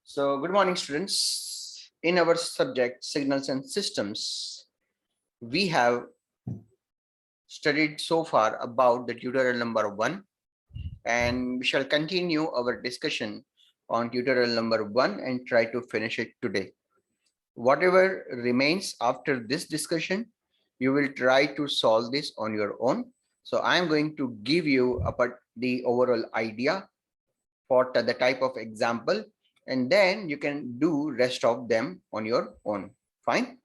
So good morning, students. In our subject, signals and systems, we have studied so far about the tutorial number 1, and we shall continue our discussion on tutorial number 1 and try to finish it today. Whatever remains after this discussion, you will try to solve this on your own. So I am going to give you the overall idea for the type of example, and then you can do rest of them on your own. Fine.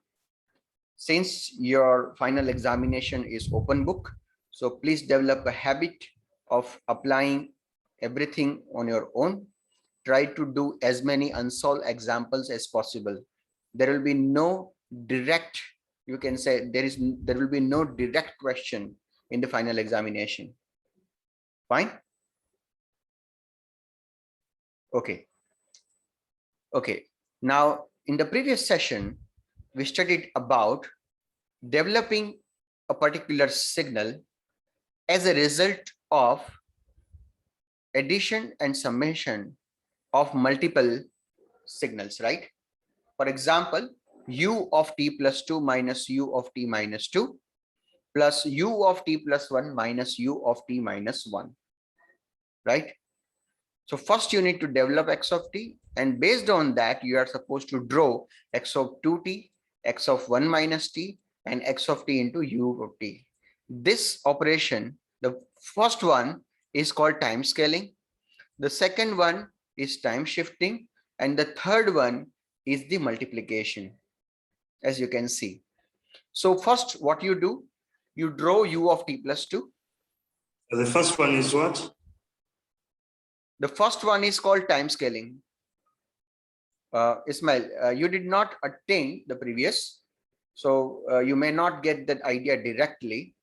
Since your final examination is open book, so please develop a habit of applying everything on your own. Try to do as many unsolved examples as possible. There will be no direct, you can say there will be no direct question in the final examination. Fine. Okay. Now in the previous session we studied about developing a particular signal as a result of addition and summation of multiple signals, right? For example, u of t plus 2 minus u of t minus 2 plus u of t plus 1 minus u of t minus 1, right? So first you need to develop x of t, and based on that you are supposed to draw x of 2t, x of 1 minus t, and x of t into u of t. This operation, the first one is called time scaling, the second one is time shifting, and the third one is the multiplication, as you can see. So first what you do, you draw u of t plus 2. The first one is what? The first one is called time scaling. Ismail, you did not attain the previous, so you may not get that idea directly,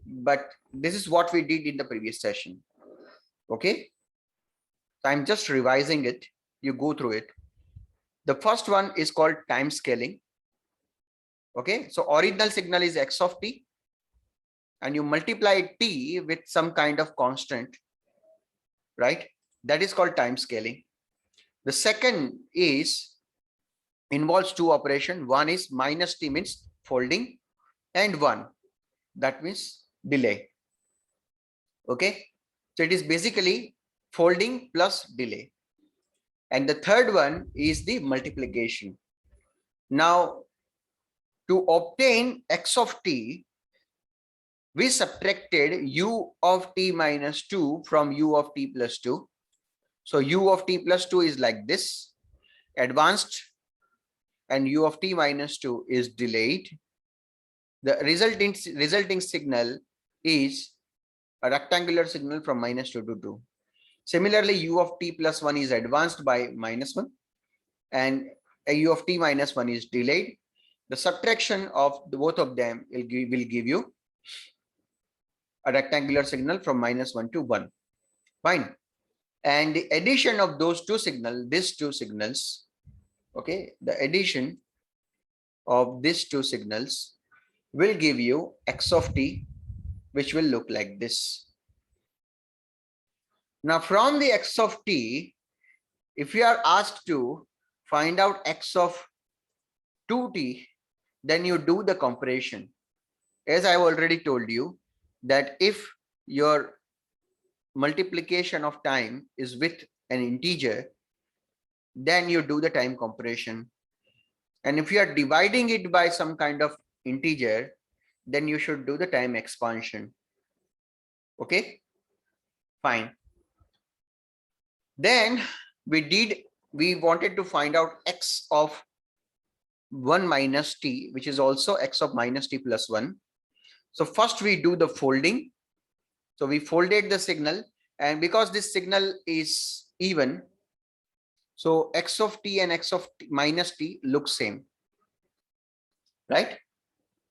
but this is what we did in the previous session. Okay, so I'm just revising it. You go through it. The first one is called time scaling. Okay, so original signal is x of t, and you multiply t with some kind of constant, right? That is called time scaling. The second involves two operations. One is minus t means folding, and one, that means delay. Okay, so it is basically folding plus delay. And the third one is the multiplication. Now, to obtain x of t, we subtracted u of t minus 2 from u of t plus 2. So u of t plus 2 is like this, advanced, and u of t minus 2 is delayed. The resulting signal is a rectangular signal from minus 2 to 2. Similarly, u of t plus 1 is advanced by minus 1, and u of t minus 1 is delayed. The subtraction of both of them will give you a rectangular signal from minus 1 to 1. Fine. And the addition of those two signals, these two signals, okay, the addition of these two signals will give you x of t, which will look like this. Now from the x of t, if you are asked to find out x of 2t, then you do the comparison. As I've already told you, that if your multiplication of time is with an integer, then you do the time comparison. And if you are dividing it by some kind of integer, then you should do the time expansion. Okay, fine. Then we wanted to find out x of 1 minus t, which is also x of minus t plus 1. So first we do the folding. So we folded the signal, and because this signal is even, so x of t and x of t minus t look same, right?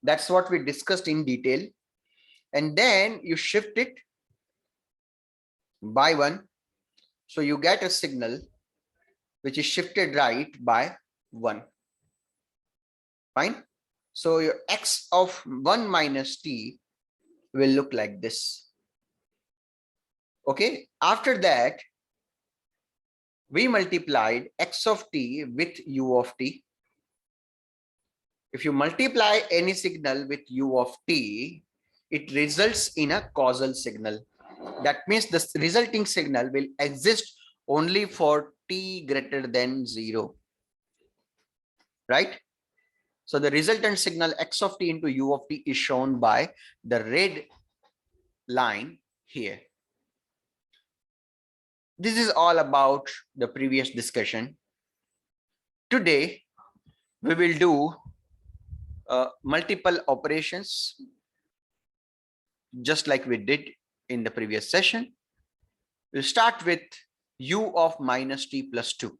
That's what we discussed in detail. And then you shift it by 1. So you get a signal which is shifted right by 1. Fine. So your x of 1 minus t will look like this. Okay. After that, we multiplied x of t with u of t. If you multiply any signal with u of t, it results in a causal signal. That means the resulting signal will exist only for t greater than 0, right? So the resultant signal x of t into u of t is shown by the red line here. This is all about the previous discussion. Today, we will do multiple operations just like we did in the previous session. We'll start with u of minus t plus 2.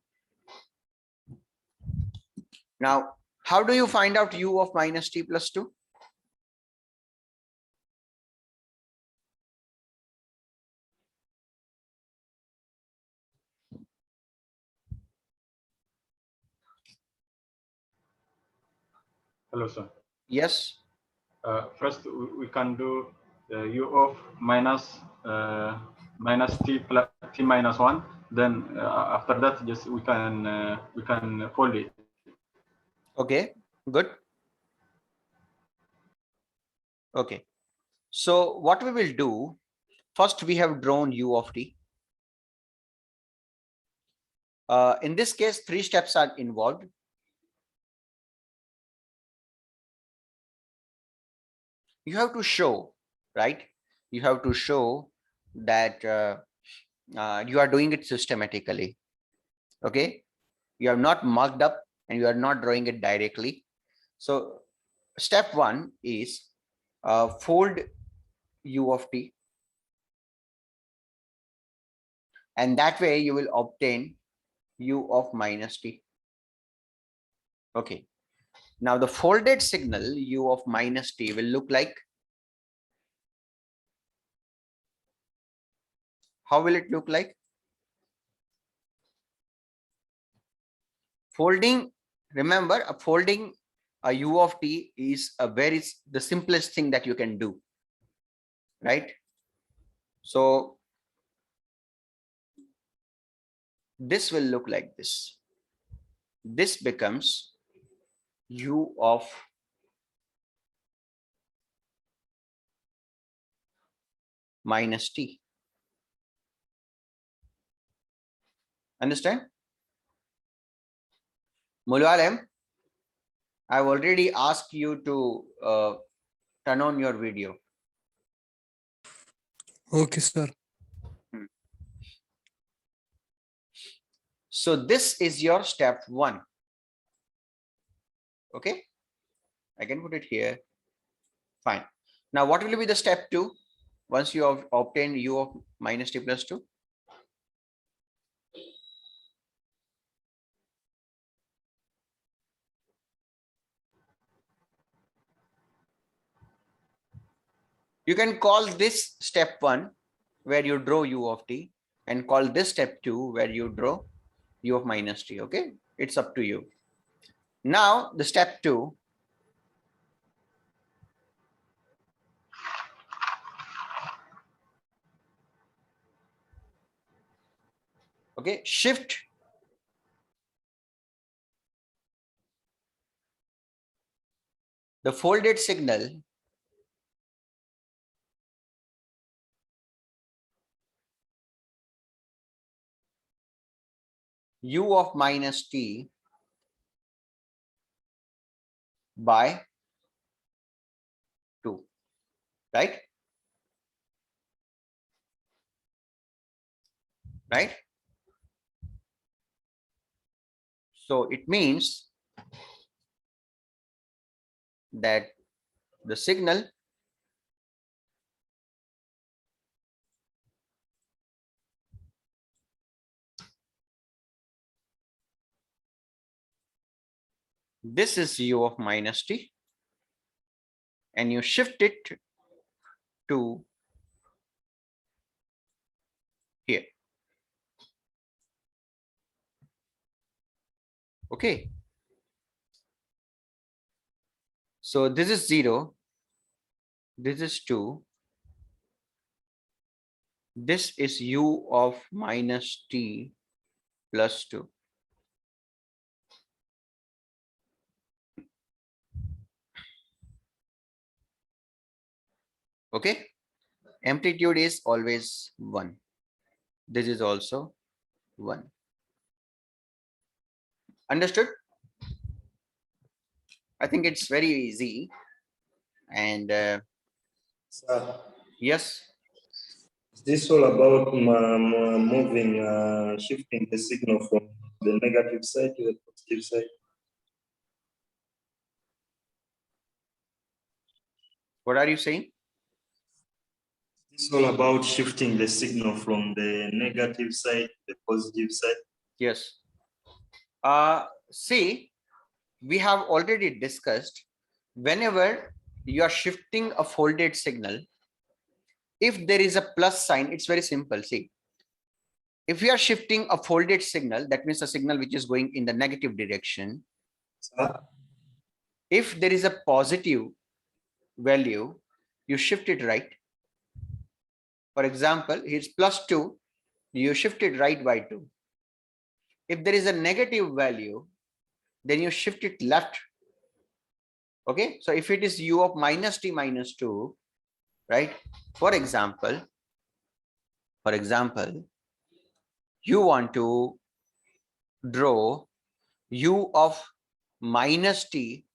Now, how do you find out u of minus t plus 2? Hello, sir. Yes. First, we can do the u of minus t plus t minus 1. Then after that, just we can fold it. Okay, good. Okay. So what we will do, first we have drawn u of t. In this case, 3 steps are involved. You have to show, right? You have to show that you are doing it systematically. Okay. You have not marked up and you are not drawing it directly. So step 1 is fold u of t. And that way you will obtain u of minus t. Okay. Now the folded signal u of minus t will look like. How will it look like? Folding, remember, a folding a u of t is the simplest thing that you can do, right? So this will look like this. This becomes u of minus t. Understand? Mulwalem, I've already asked you to turn on your video. Okay, sir. So this is your step 1. Okay, I can put it here. Fine. Now what will be the step 2 once you have obtained u of minus t plus 2? You can call this step 1 where you draw u of t and call this step 2 where you draw u of minus t. Okay, it's up to you. Now the step 2, okay, shift the folded signal u of minus t by 2, right? Right? So it means that the signal this is u of minus t and you shift it to here. Okay. So this is 0. This is 2. This is u of minus t plus 2. Okay, amplitude is always 1. This is also 1. Understood? I think it's very easy. And Sir, yes, is this all about moving, shifting the signal from the negative side to the positive side? what are you saying? It's all about shifting the signal from the negative side to the positive side. Yes. See, we have already discussed, whenever you are shifting a folded signal, if there is a plus sign, it's very simple. See, if we are shifting a folded signal, that means a signal which is going in the negative direction. Sir, If there is a positive value, you shift it right. For example, here's plus 2, you shift it right by 2. If there is a negative value, then you shift it left. Okay, so if it is u of minus t minus 2, right? For example, you want to draw u of minus t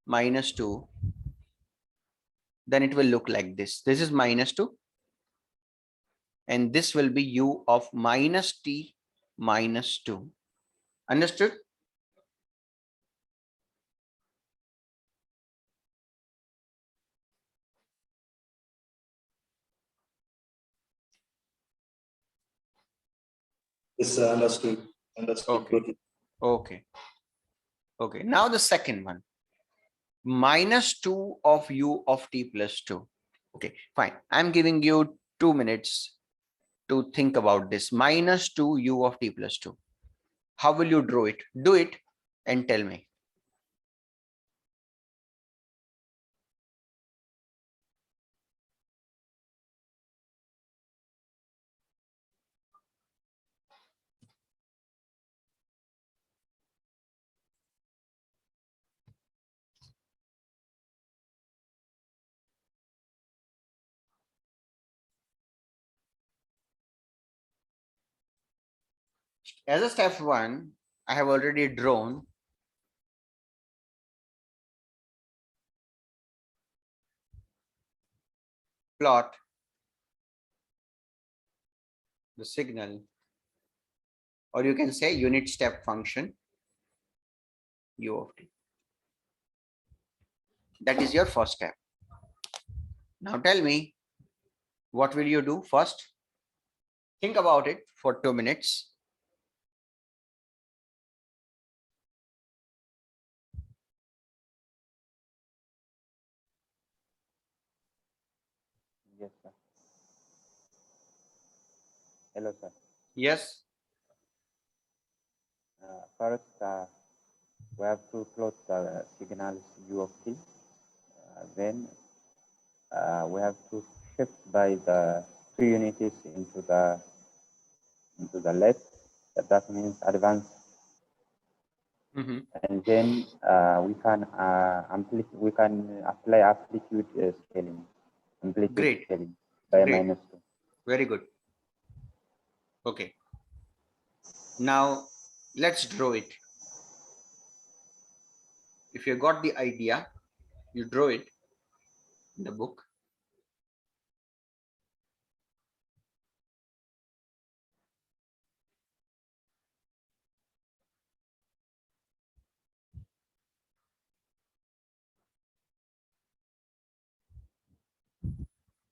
minus 2, then it will look like this. This is minus 2, and this will be u of minus t minus 2. Understood? yes, sir, understood. Understood. Okay. Got it. Okay. Okay. Now the second one, minus 2 of u of t plus 2. Okay, fine. I'm giving you 2 minutes to think about this. Minus 2 u of t plus 2. How will you draw it? Do it and tell me. As a step 1, I have already drawn plot the signal, or you can say unit step function u of t. That is your first step. Now tell me, what will you do first? Think about it for 2 minutes. Yes, sir. Hello, sir. Yes. First, we have to plot the signals u of t. Then we have to shift by the 2 units into the left. That means advance. Mhm. And then we can apply amplitude scaling, Great. scaling by Great. -2. Very good. Okay. Now let's draw it. If you got the idea, you draw it in the book.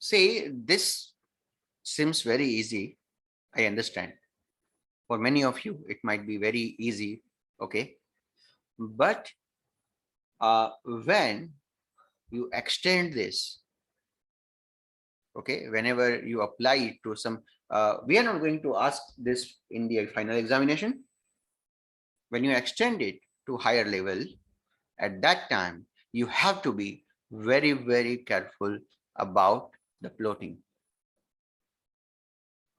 See, this seems very easy. I understand. For many of you, it might be very easy. Okay. But when you extend this, okay, whenever you apply it to some, we are not going to ask this in the final examination. When you extend it to higher level, at that time, you have to be very, very careful about the plotting.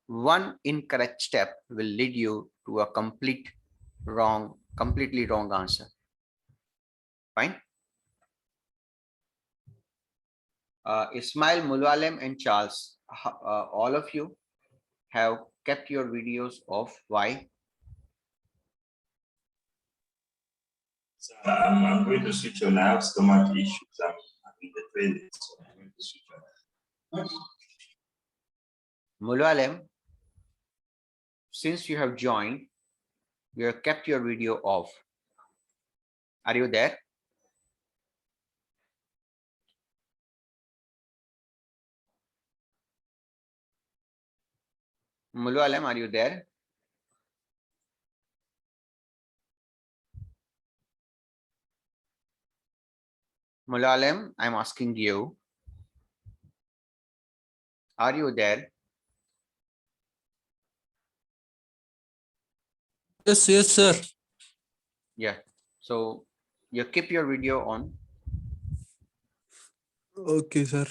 One incorrect step will lead you to a completely wrong answer. Fine. Ismail, Mulwalem, and Charles, all of you have kept your videos off. Why? So I'm going to switch on. I have stomach issues. I'm in the toilet, so I'm going to switch on. Mulwalem, since you have joined, you have kept your video off. Are you there? Mulwalem, are you there? Mulwalem, I'm asking you. Are you there? Yes, sir. Yeah. So you keep your video on. Okay, sir.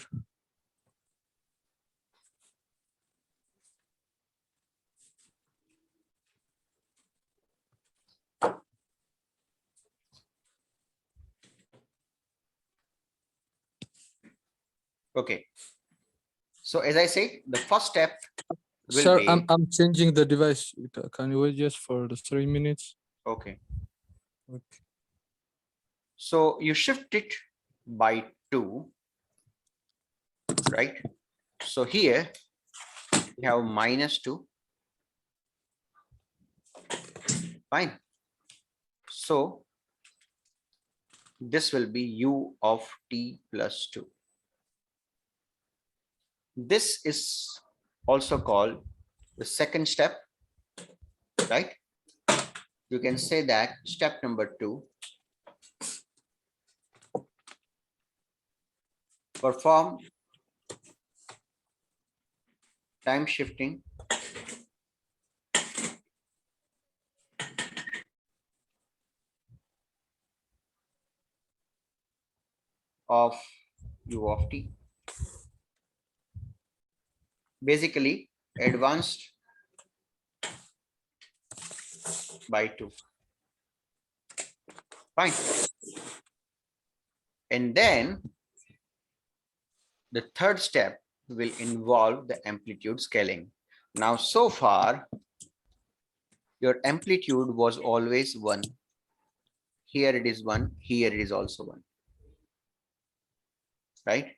Okay. So as I said, the first step will Sir, be I'm changing the device. Can you wait just for the 3 minutes? okay. Okay. So you shift it by 2, right? So here we have -2. Fine. So this will be u of t plus 2. This is also called the second step, right? You can say that step number 2, perform time shifting of u of t. Basically advanced by 2. Fine. And then the third step will involve the amplitude scaling. Now, so far, your amplitude was always 1. Here it is 1. Here it is also 1. Right?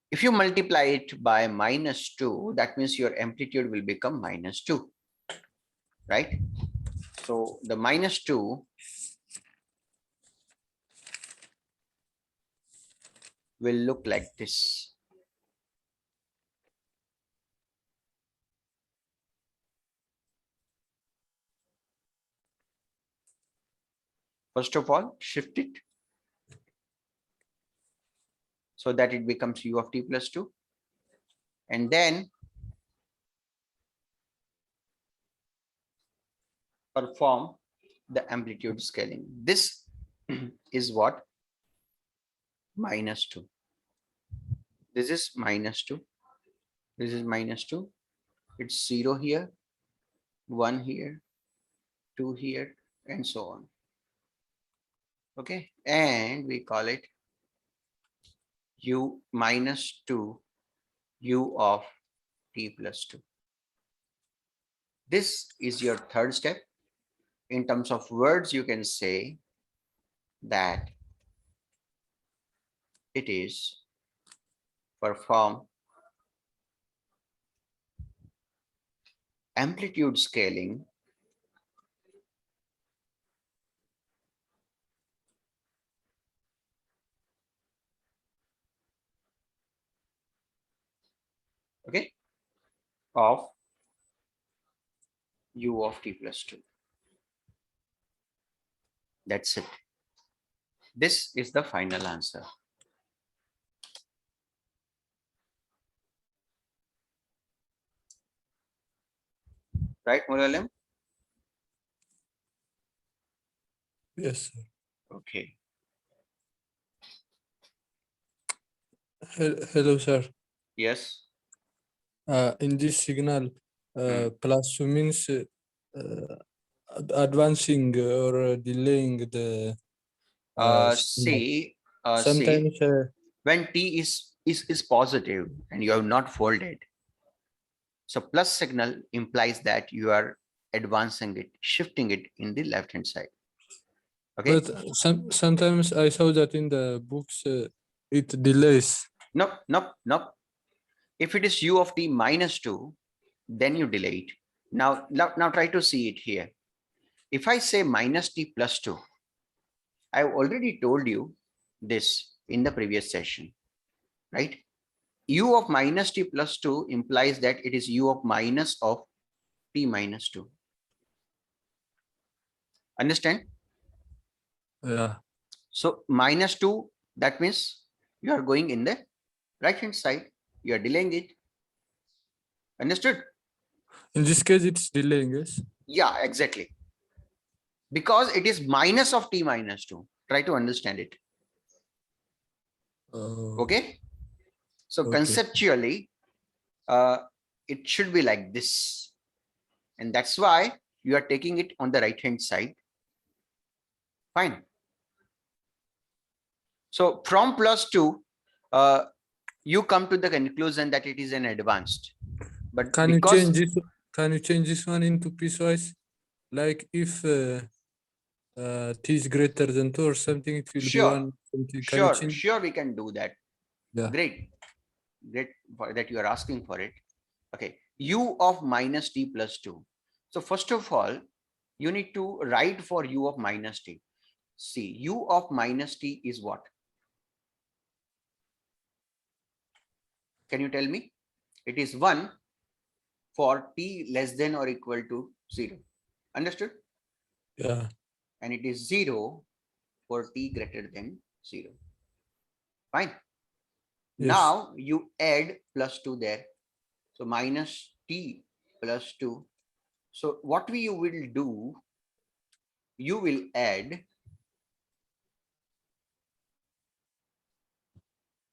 If you multiply it by -2, that means your amplitude will become -2. Right? So the -2 will look like this. First of all, shift it so that it becomes u of t plus 2. And then perform the amplitude scaling. This is what? -2. This is -2. This is -2. It's 0 here, 1 here, 2 here, and so on. Okay, and we call it u -2 u of t plus 2. This is your third step. In terms of words, you can say that it is perform amplitude scaling okay of u of t plus 2. That's it. This is the final answer. Right, Muralim? Yes, sir. Okay. Hello, sir. Yes. In this signal, plus 2 means advancing or delaying the signal. See, Sometimes when t is positive and you have not folded, so plus signal implies that you are advancing it, shifting it in the left hand side. Okay. but sometimes I saw that in the books it delays. Nope, nope, nope. If it is u of t minus 2, then you delay it. Now try to see it here. If I say minus t plus 2, I've already told you this in the previous session, right? U of minus t plus 2 implies that it is u of minus of t minus 2. Understand? Yeah. So minus 2, that means you are going in the right hand side. You are delaying it. Understood? In this case, it's delaying, yes? Yeah, exactly. Because it is minus of t minus 2. Try to understand it. Okay. So Okay. conceptually, it should be like this. And that's why you are taking it on the right hand side. Fine. So from plus 2, you come to the conclusion that it is an advanced. But Can you because change this? Can you change this one into piecewise? Like if t is greater than 2 or something, it will be one. Something. Can you change? sure, we can do that. Yeah. Great that you are asking for it. Okay, u of minus t plus 2. So first of all, you need to write for u of minus t. See, u of minus t is what? Can you tell me? It is 1 for t less than or equal to 0. Understood? Yeah. And it is 0 for t greater than 0. Fine. Yes. Now you add plus 2 there. So minus t plus 2. So what you will do, you will add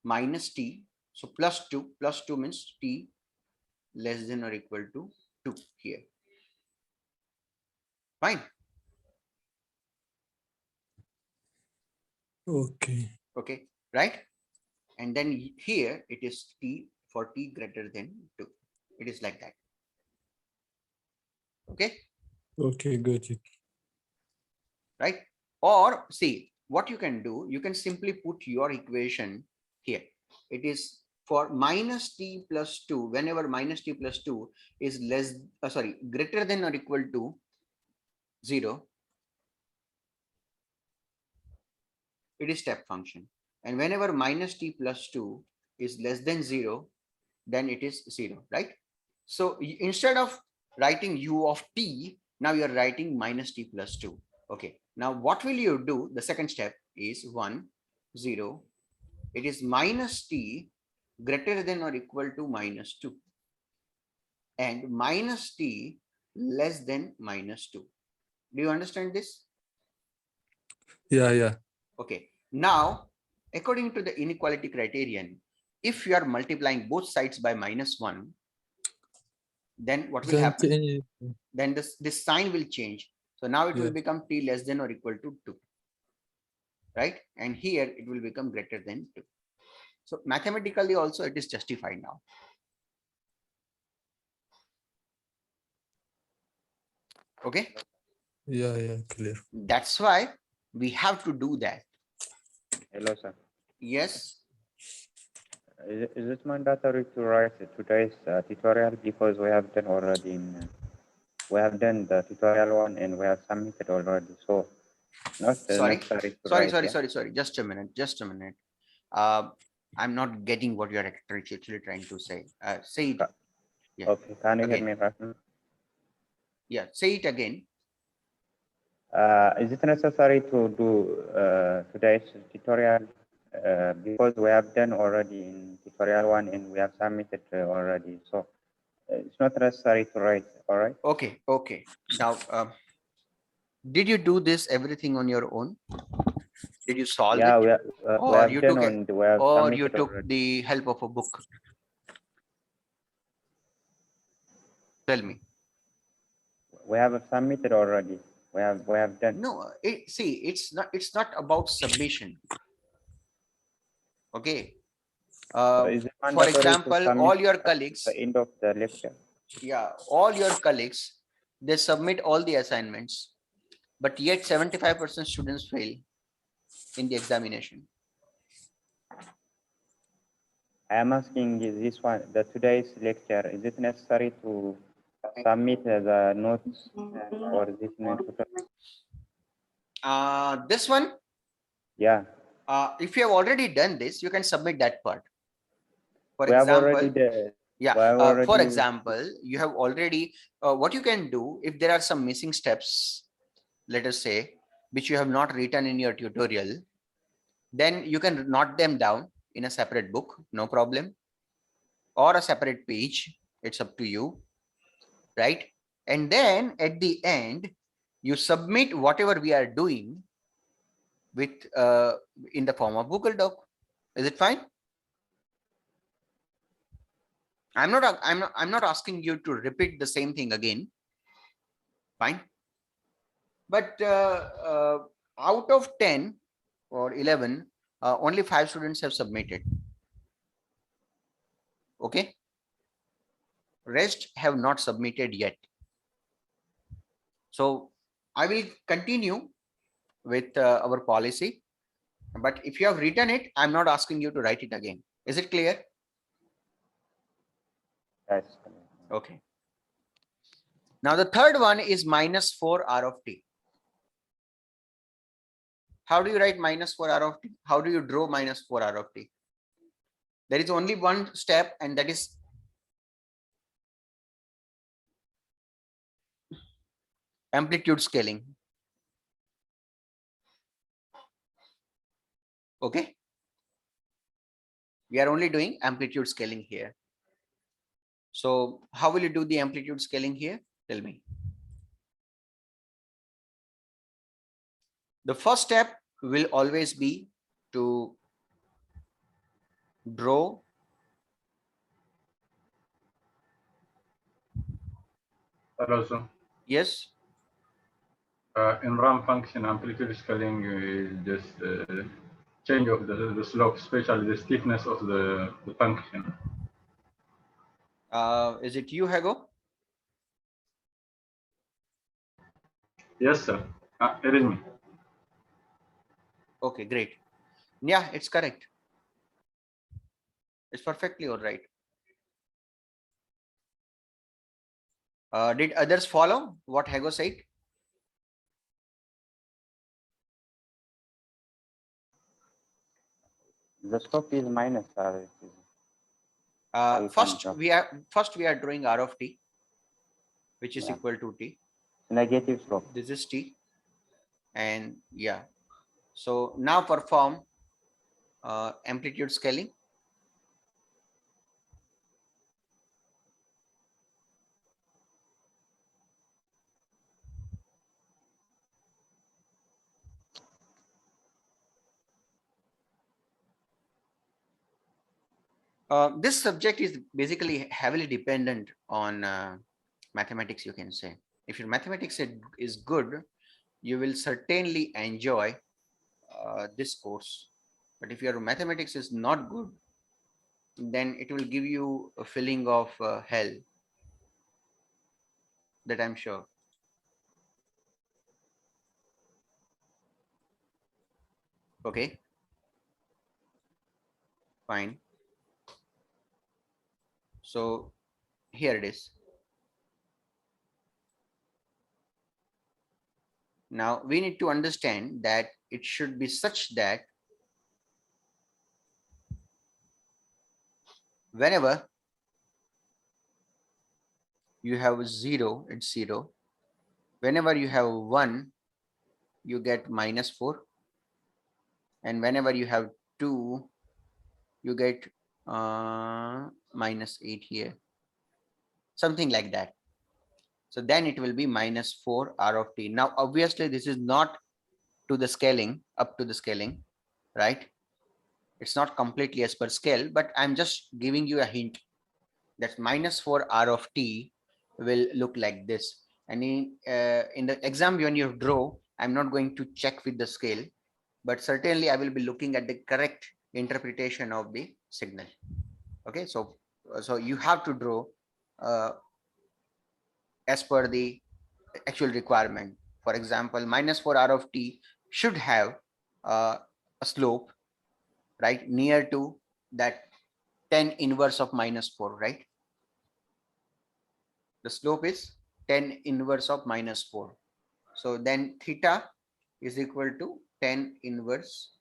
minus t. So plus 2 means t less than or equal to 2 here. Fine. Okay. Okay, right? And then here it is t for t greater than 2. It is like that. Okay. Okay, got it. Right? Or see what you can do, you can simply put your equation here. It is for minus t plus 2, whenever minus t plus 2 is greater than or equal to 0, it is step function. And whenever minus t plus 2 is less than 0, then it is 0, right? So instead of writing u of t, now you are writing minus t plus 2. Okay, now what will you do? The second step is 1, 0. It is minus t greater than or equal to minus 2. And minus t less than minus 2. Do you understand this? Yeah, yeah. Okay. Now, according to the inequality criterion, if you are multiplying both sides by minus 1, then what will happen? Then this sign will change. So now it will become t less than or equal to 2. Right? And here it will become greater than 2. So mathematically also it is justified now. Okay? Yeah, yeah, clear. That's why we have to do that. Hello, sir. Yes. Is it mandatory to write today's tutorial because we have done already we have done the tutorial 1 and we have submitted already, so not necessary to write. Sorry. Just a minute. I'm not getting what you're actually trying to say. Say it. Yeah. Okay, can you hear Again. me right now? Yeah, say it again. Is it necessary to do today's tutorial because we have done already in tutorial 1 and we have submitted already, so it's not necessary to write. All right. Okay. Now, did you do this everything on your own? Did you solve Yeah, it? we have done and we have or submitted you took already. the help of a book? Tell me. We have submitted already. We have done. No, see, it's not about submission. Okay. So is it For mandatory to example, submit all your at colleagues, the end of the lecture? yeah, all your colleagues, they submit all the assignments, but yet 75% students fail in the examination. I am asking this one, today's lecture, is it necessary to submit the notes for this tutorial? This one, Yeah. if you have already done this, you can submit that part. For We have already example, yeah, we have for already- example, you have already, what you can do, if there are some missing steps, let us say, which you have not written in your tutorial, then you can note them down in a separate book, no problem, or a separate page. It's up to you, right? And then at the end, you submit whatever we are doing with in the form of Google Doc. Is it fine? I'm not asking you to repeat the same thing again. Fine. But out of 10 or 11, only 5 students have submitted. Okay. Rest have not submitted yet. So I will continue with our policy. But if you have written it, I'm not asking you to write it again. Is it clear? Yes. Okay. Now the third one is minus 4 R of t. How do you write minus 4 R of t? How do you draw minus 4 R of t? There is only one step, and that is amplitude scaling. Okay. We are only doing amplitude scaling here. So how will you do the amplitude scaling here? Tell me. The first step will always be to draw Also, yes. in RAM function, amplitude scaling is just change of the slope, especially the stiffness of the function. Is it you, Hago? Yes, sir. It is me. Okay, great. Yeah, it's correct. It's perfectly all right. Did others follow what Hago said? The slope is minus R. First we are drawing R of t, which is equal to t. Negative slope. This is t, and yeah. So now perform amplitude scaling. This subject is basically heavily dependent on mathematics, you can say. If your mathematics is good, you will certainly enjoy this course. But if your mathematics is not good, then it will give you a feeling of hell. That I'm sure. Okay. Fine. So here it is. Now we need to understand that it should be such that whenever you have 0, it's 0. Whenever you have 1, you get minus 4. And whenever you have 2, you get minus 8 here. Something like that. So then it will be minus 4 R of t. Now, obviously, this is not to the scaling, up to the scaling, right? It's not completely as per scale, but I'm just giving you a hint that minus 4 R of t will look like this. And in the exam, when you draw, I'm not going to check with the scale, but certainly I will be looking at the correct interpretation of the signal. Okay, so you have to draw uh, as per the actual requirement. For example, -4 r of t should have a slope, right, near to that 10 inverse of -4, right? The slope is 10 inverse of -4. So then theta is equal to 10 inverse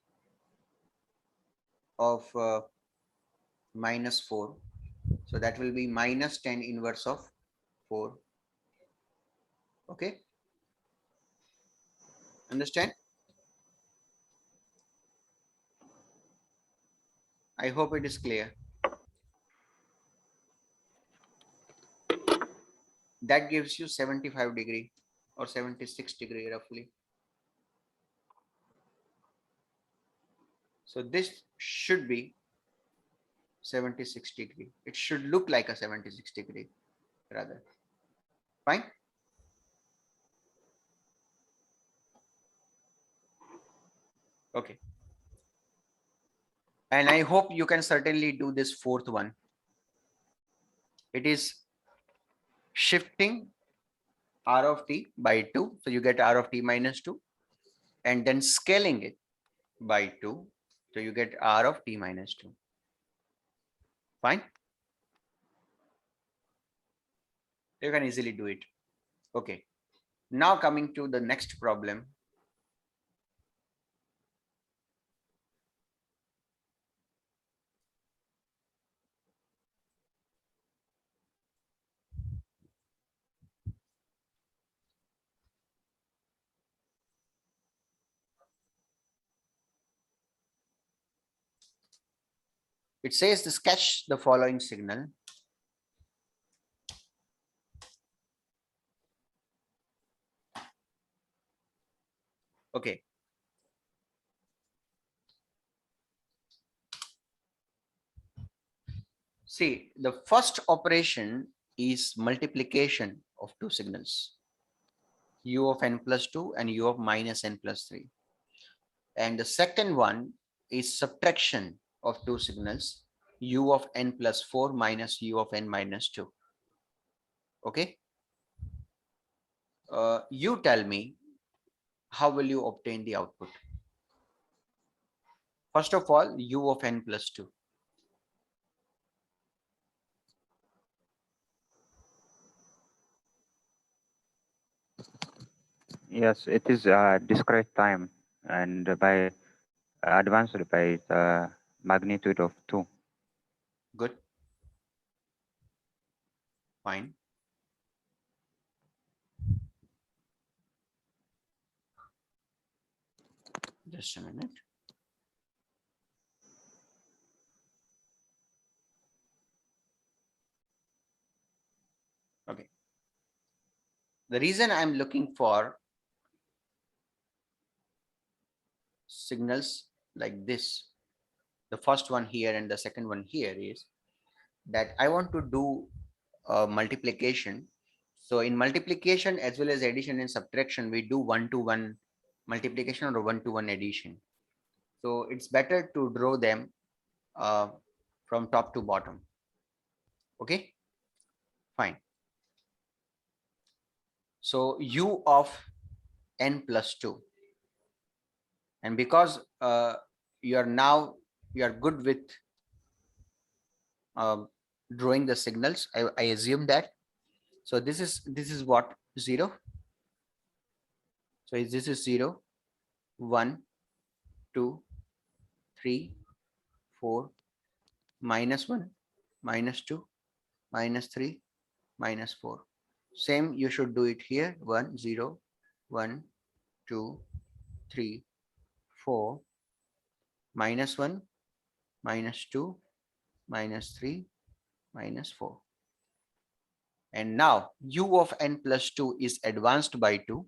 of -4. So that will be minus 10 inverse of 4. Okay. Understand? I hope it is clear. That gives you 75° or 76° roughly. So this should be 76°. It should look like a 76° rather. Fine. Okay. And I hope you can certainly do this fourth one. It is shifting r of t by 2. So you get r of t minus 2, and then scaling it by 2. So you get r of t minus 2. Fine. You can easily do it. Okay. Now coming to the next problem. It says to sketch the following signal. Okay. See, the first operation is multiplication of two signals, u of n plus 2 and u of minus n plus 3. And the second one is subtraction of two signals, u of n plus 4 minus u of n minus 2. Okay. You tell me, how will you obtain the output? First of all, u of n plus 2. Yes, it is discrete time and by advanced by the magnitude of 2. Good. Fine. Just a minute. Okay. The reason I'm looking for signals like this, the first one here and the second one here, is that I want to do multiplication. So in multiplication as well as addition and subtraction, we do one-to-one multiplication or one-to-one addition. So it's better to draw them from top to bottom. Okay, fine. So u of n plus 2, and because you are good with drawing the signals, I assume that. So this is what, 0. So this is 0, 1, 2, 3, 4, minus 1, minus 2, minus 3, minus 4. Same, you should do it here. 1, 0, 1, 2, 3, 4, minus 1, minus 2, minus 3, minus 4. And now u of n plus 2 is advanced by 2.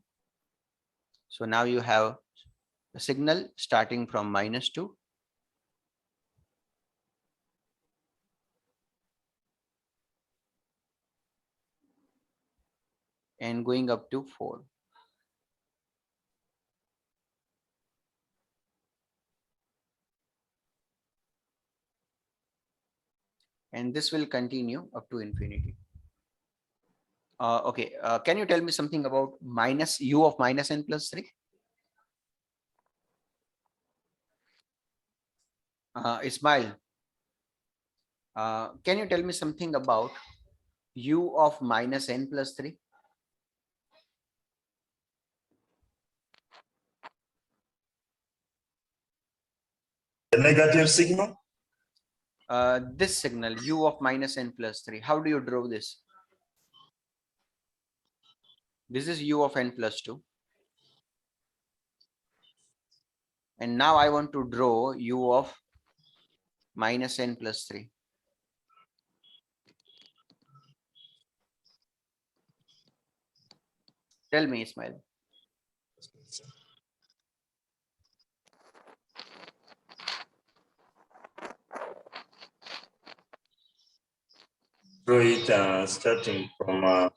So now you have a signal starting from minus 2, and going up to 4. And this will continue up to infinity. Okay, can you tell me something about minus u of minus n plus 3? Ismail, can you tell me something about u of minus n plus 3? The negative signal? This signal u of minus n plus 3, how do you draw this? This is u of n plus 2. And now I want to draw u of minus n plus 3. Tell me, Ismail. Draw it starting from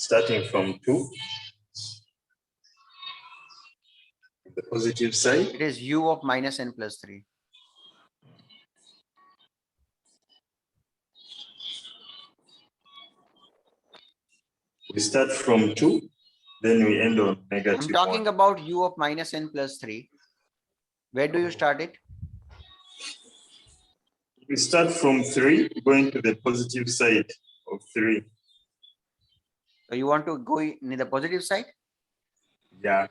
starting from 2, the positive side. It is u of minus n plus 3. We start from 2, then we end on negative I'm talking 1. about u of minus n plus 3. Where do you start it? We start from 3, going to the positive side of 3. So you want to go in the positive side, Yeah.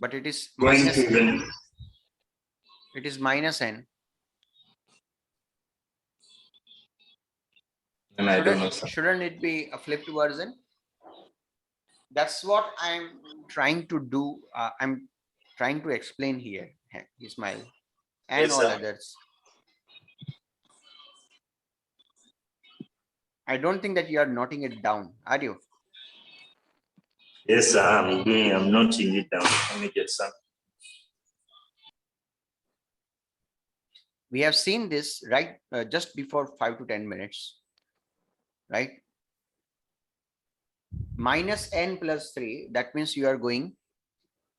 but it is Going minus to n. the It is minus n. and I don't know. Shouldn't it be a flipped version? That's what I'm trying to do. I'm trying to explain here, Ismail, and Yes, all sir. others. I don't think that you are noting it down, are you? Yes, sir, I'm noting it down. Let me get some. We have seen this right just before 5 to 10 minutes, right? Minus n plus 3, that means you are going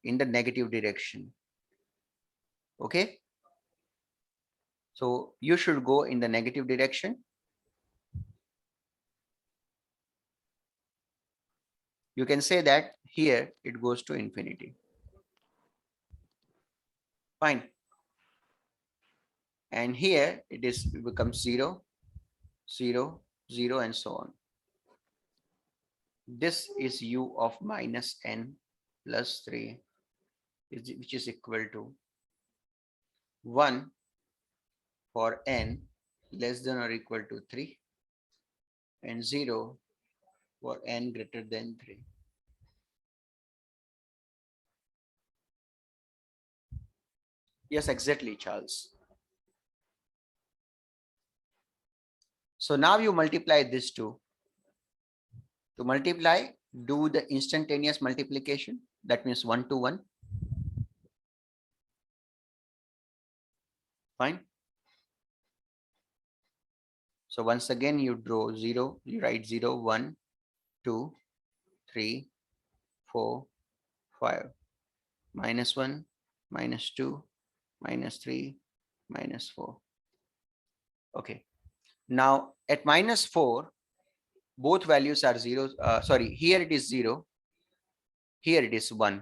in the negative direction. Okay. So you should go in the negative direction. You can say that here it goes to infinity. Fine. And here it becomes 0, 0, 0, and so on. This is u of minus n plus 3, which is equal to 1 for n less than or equal to 3 and 0 for n greater than 3. Yes, exactly, Charles. So now you multiply this two. To multiply, do the instantaneous multiplication. That means 1 to 1. Fine. So once again, you draw 0, you write 0, 1, 2, 3, 4, 5, minus 1, minus 2, minus 3, minus 4. Okay. Now at minus 4, both values are 0. Sorry, here it is 0. Here it is 1.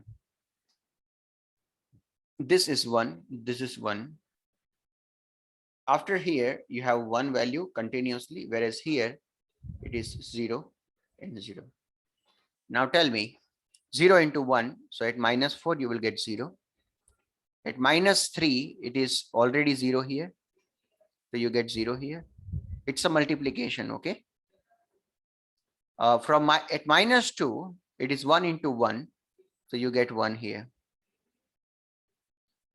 This is 1. This is 1. After here, you have one value continuously, whereas here it is 0 and 0. Now tell me, 0 into 1. So at minus 4, you will get 0. At minus 3, it is already 0 here. So you get 0 here. It's a multiplication, okay? At minus 2, it is 1 into 1. So you get 1 here.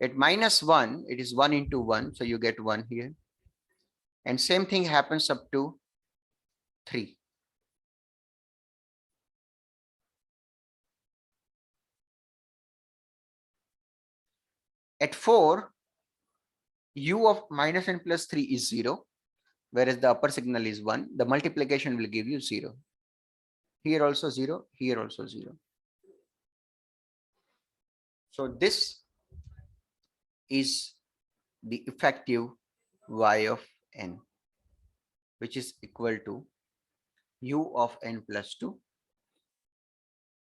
At minus 1, it is 1 into 1. So you get 1 here. And same thing happens up to 3. At 4, u of minus n plus 3 is 0. whereas the upper signal is 1, the multiplication will give you 0. Here also 0, here also 0. So this is the effective y of n, which is equal to u of n plus 2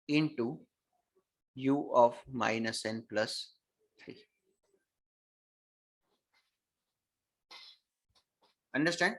into u of minus n plus 3. Understand?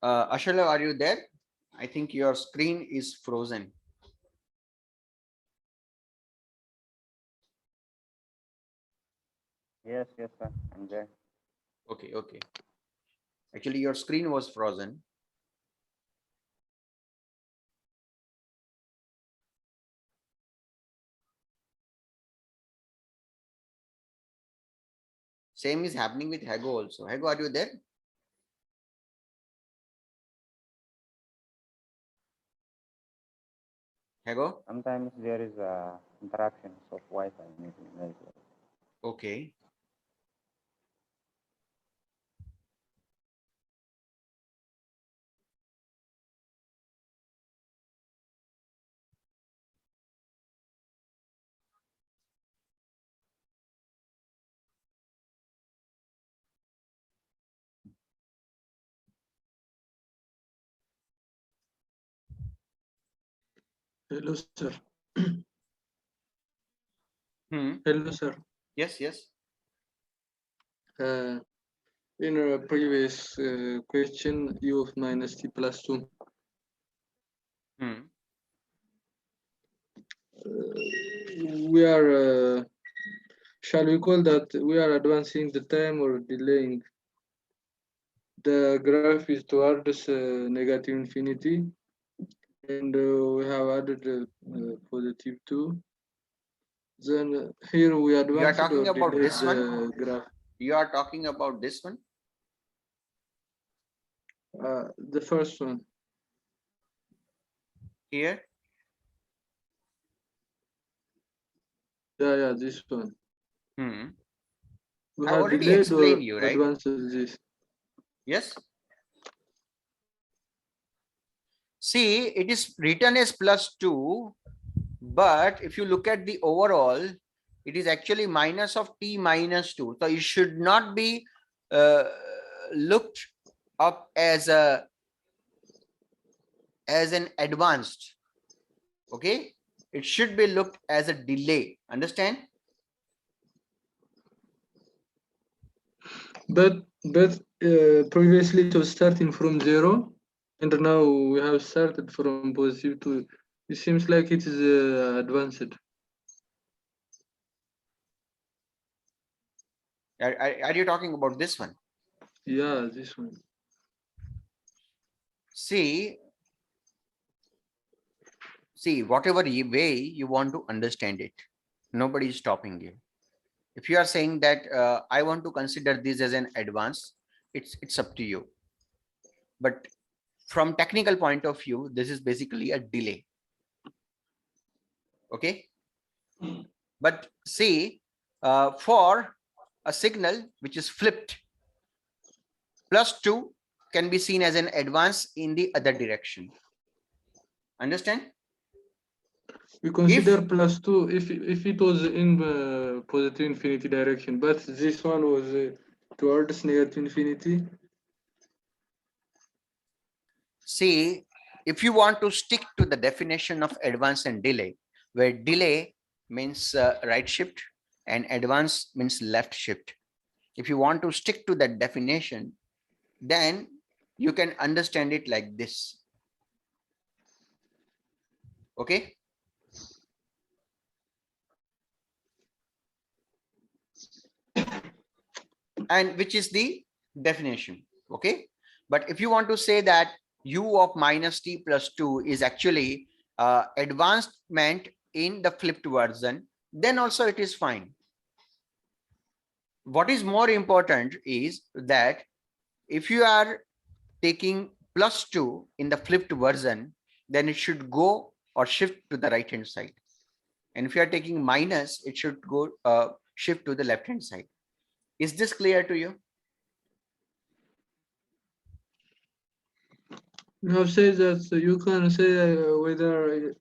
Ashala, are you there? I think your screen is frozen. Yes, yes, sir. I'm there. Okay, okay. Actually, your screen was frozen. Same is happening with Hago also. Hago, are you there? Hago? Sometimes there is interruptions of Wi-Fi. Maybe. Okay. Hello, sir. Hmm. Hello, sir. Yes, yes. In a previous question, u of minus t plus 2. Hmm. We are, shall we call that we are advancing the time or delaying? The graph is towards negative infinity, and we have added positive 2. Then here we You are advanced talking or about delayed this one? the graph. You are talking about this one? The first one. Here? Yeah, this one. Hmm. We I have already delayed or explained you, right? advanced this. Yes. See, it is written as plus 2, but if you look at the overall, it is actually minus of t minus 2. So it should not be looked up as an advanced. Okay, it should be looked as a delay. Understand? But previously it was starting from 0, and now we have started from positive 2. It seems like it is advanced. Are you talking about this one? Yeah, this one. See, whatever way you want to understand it, nobody is stopping you. If you are saying that I want to consider this as an advance, it's up to you. But from technical point of view, this is basically a delay. Okay. But see, for a signal which is flipped, plus 2 can be seen as an advance in the other direction. Understand? We consider plus 2 if it was in positive infinity direction, but this one was towards negative infinity. See, if you want to stick to the definition of advance and delay, where delay means right shift and advance means left shift. If you want to stick to that definition, then you can understand it like this. Okay. And which is the definition. Okay. But if you want to say that u of minus t plus 2 is actually advancement in the flipped version, then also it is fine. what is more important is that if you are taking +2 in the flipped version, then it should go or shift to the right hand side. And if you are taking minus, it should go shift to the left hand side. Is this clear to you? You have said that you can say whether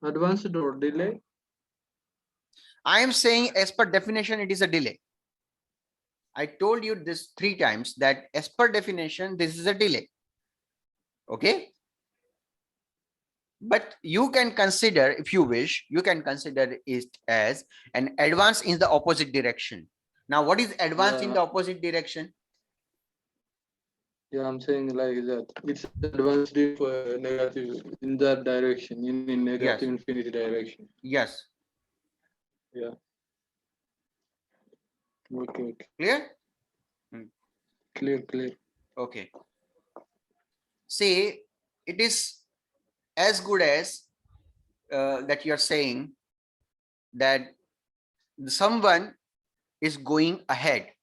advanced or delay. I am saying as per definition, it is a delay. I told you this 3 times that as per definition, this is a delay. Okay. But you can consider, if you wish, you can consider it as an advance in the opposite direction. Now, what is advance in the opposite direction? Yeah, I'm saying like that. It's advanced if negative in that direction, in negative Yes. infinity direction. Yes. Yeah. Okay. Clear? Clear. Okay. Say it is as good as that you are saying that someone is going ahead,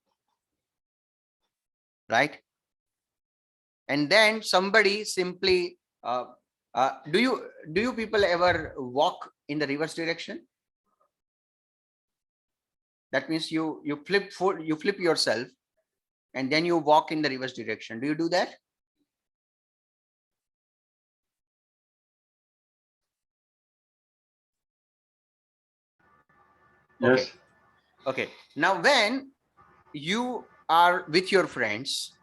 right? And then somebody simply do you people ever walk in the reverse direction? That means you flip yourself and then you walk in the reverse direction. Do you do that? Yes. Okay. Now, when you are with your friends,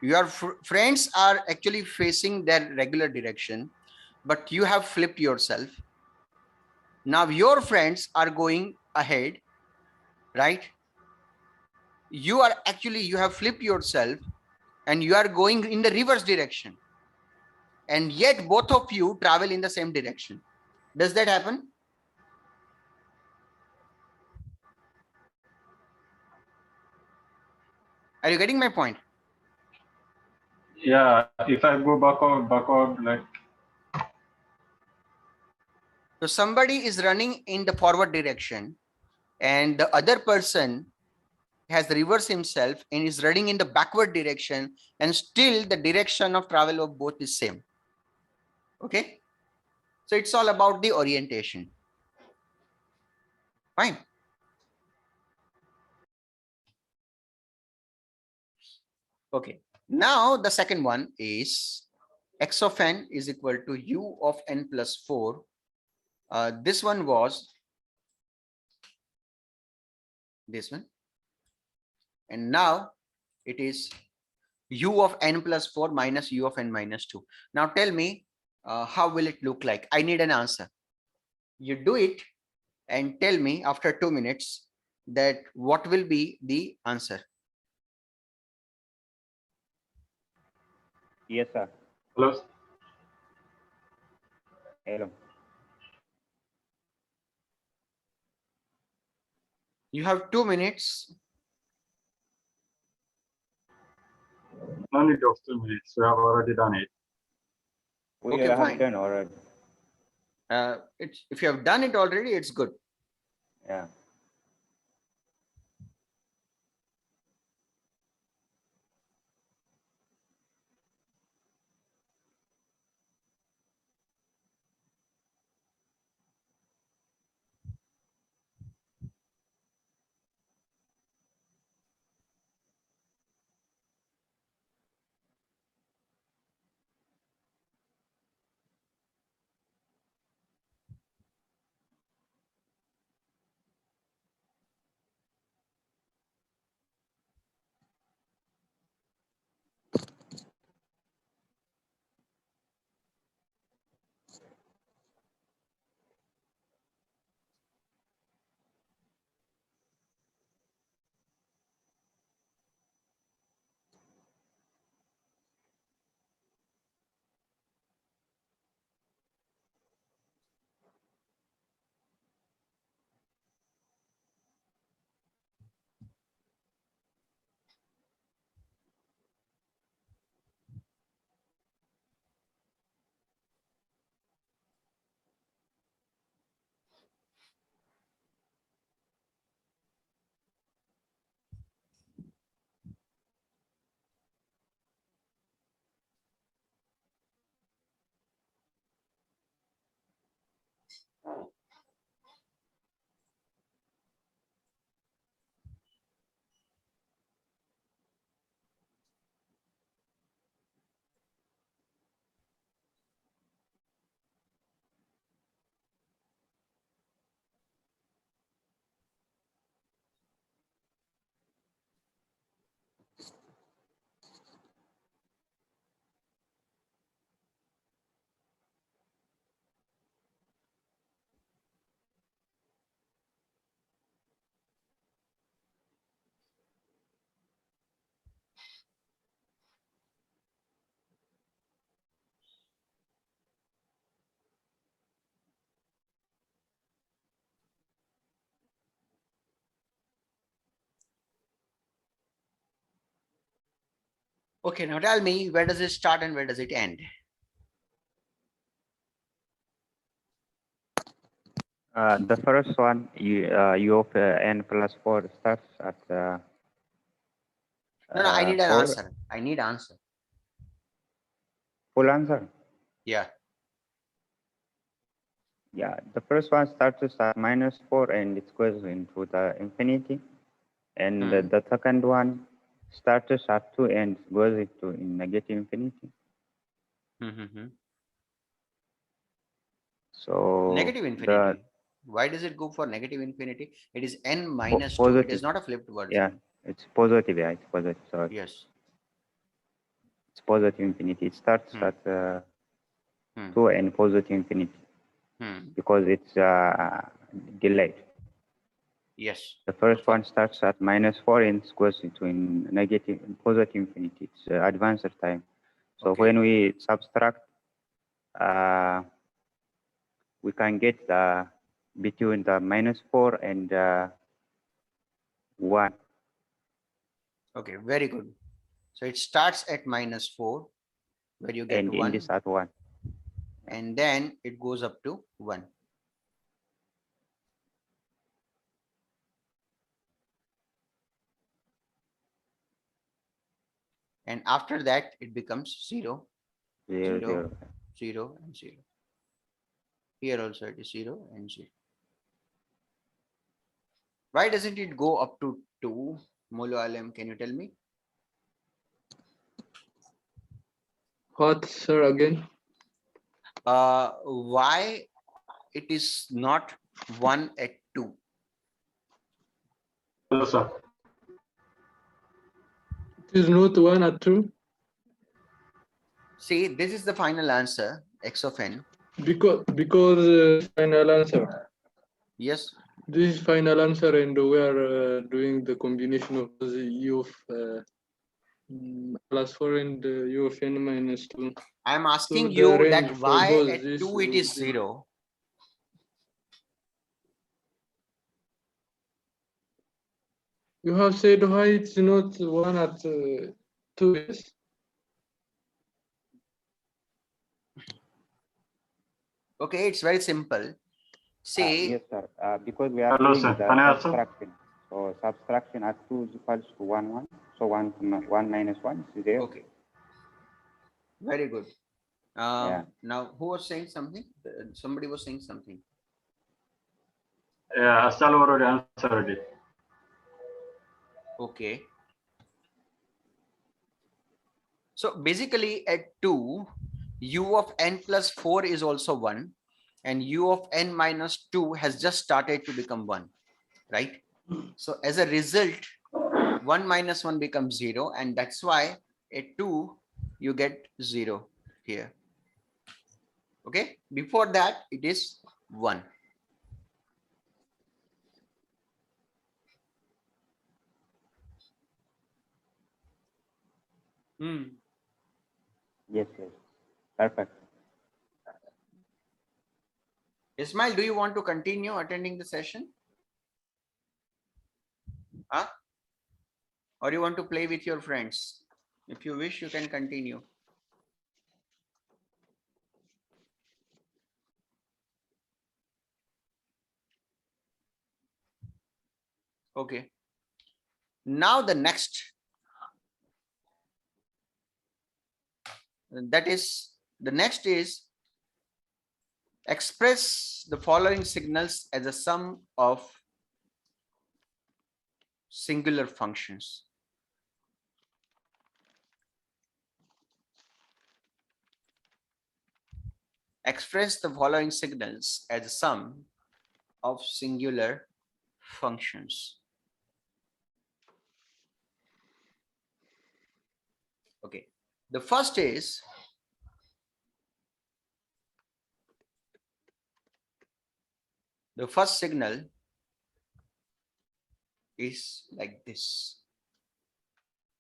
your friends are actually facing their regular direction, but you have flipped yourself. Now your friends are going ahead, right? You have flipped yourself and you are going in the reverse direction. And yet both of you travel in the same direction. Does that happen? Are you getting my point? Yeah, if I go backward, like. So somebody is running in the forward direction and the other person has reversed himself and is running in the backward direction, and still the direction of travel of both is same. Okay. So it's all about the orientation. Fine. Okay. Now the second one is x of n is equal to u of n plus 4. This one was this one. And now it is u of n plus 4 minus u of n minus 2. Now tell me, how will it look like? I need an answer. You do it and tell me after 2 minutes that what will be the answer. Yes, sir. Hello. Hello. You have 2 minutes. No need of 2 minutes. We have already done it. We Okay, have fine. done already. If you have done it already, it's good. Yeah. Okay, now tell me, where does it start and where does it end? The first one, u of n plus 4 starts at No, I need an 4. answer. I need answer. Full answer. Yeah. Yeah, the first one starts at -4 and it goes into the infinity. And the second one starts at 2 and goes into negative infinity. So Negative infinity. Why does it go for negative infinity? It is n minus 2. It positive. is not a flipped version. Yeah, it's positive. Yeah, it's positive. Sorry. Yes. It's positive infinity. It starts at 2 and positive infinity because it's delayed. Yes. The first one starts at -4 and goes into negative positive infinity. It's advanced time. So Okay. when we subtract, we can get between the -4 and 1. Okay, very good. So it starts at -4, where you get And 1, this at 1. and then it goes up to 1. And after that, it becomes 0, 0, 0, 0. 0, and 0. Here also it is 0 and 0. Why doesn't it go up to 2? Molo Alam, can you tell me? What, sir, again? Why it is not 1 at 2? Hello, sir. It is not 1 at 2? See, this is the final answer, x of n. Because final answer. Yes. This is final answer, and we are doing the combination of the u of plus 4 and u of n minus 2. I'm asking So the you range that for why both at this 2 it would is be- 0. You have said why it's not 1 at 2, yes? Okay, it's very simple. Say, Yes, sir. Because we are Hello, doing sir. the Can I answer? subtraction. So subtraction at 2 is equals to 1, 1. So 1 minus 1 is 0. okay, very good. Yeah. Now, who was saying something? Somebody was saying something. Yeah, Asal already answered it. Okay. So basically at 2, u of n plus 4 is also 1, and u of n minus 2 has just started to become 1, right? So as a result, 1 minus 1 becomes 0, and that's why at 2 you get 0 here. Okay, before that it is 1. Yes, yes. Perfect. Ismail, do you want to continue attending the session? Huh? Or you want to play with your friends? If you wish, you can continue. Okay. Now the next, the next is express the following signals as a sum of singular functions. Express the following signals as a sum of singular functions. Okay. The first is the first signal is like this: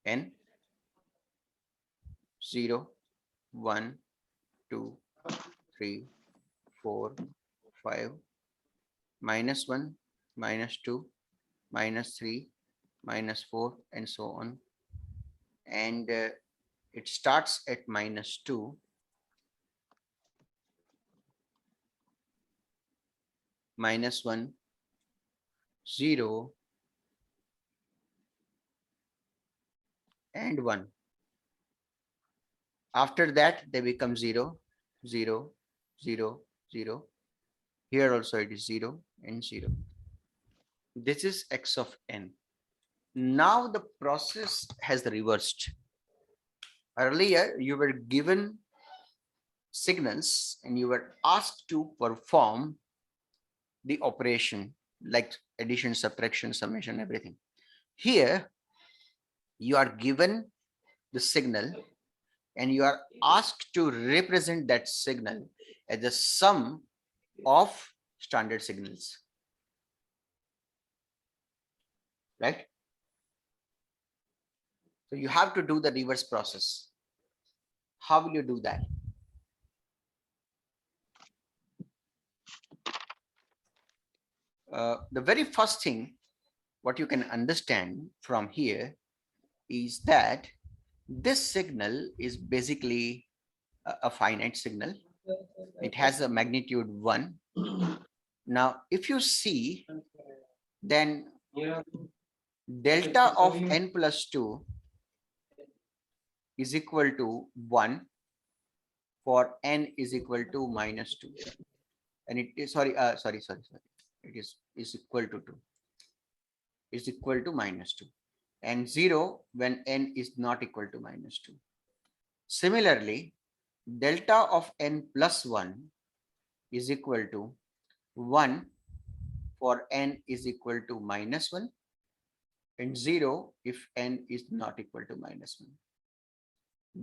n 0, 1, 2, 3, 4, 5, -1, -2, -3, -4, and so on. And it starts at -2, -1, 0, and 1. After that, they become 0, 0, 0, 0. Here also it is 0 and 0. This is x of n. Now the process has reversed. Earlier, you were given signals and you were asked to perform the operation like addition, subtraction, summation, everything. Here, you are given the signal and you are asked to represent that signal as the sum of standard signals, right? So you have to do the reverse process. How will you do that? The very first thing what you can understand from here is that this signal is basically a finite signal. It has a magnitude 1. Now, if you see, then delta of n plus 2 is equal to 1 for n is equal to -2. And it is, sorry. It is equal to 2. Is equal to -2. And 0 when n is not equal to -2. Similarly, delta of n plus 1 is equal to 1 for n is equal to -1 and 0 if n is not equal to -1.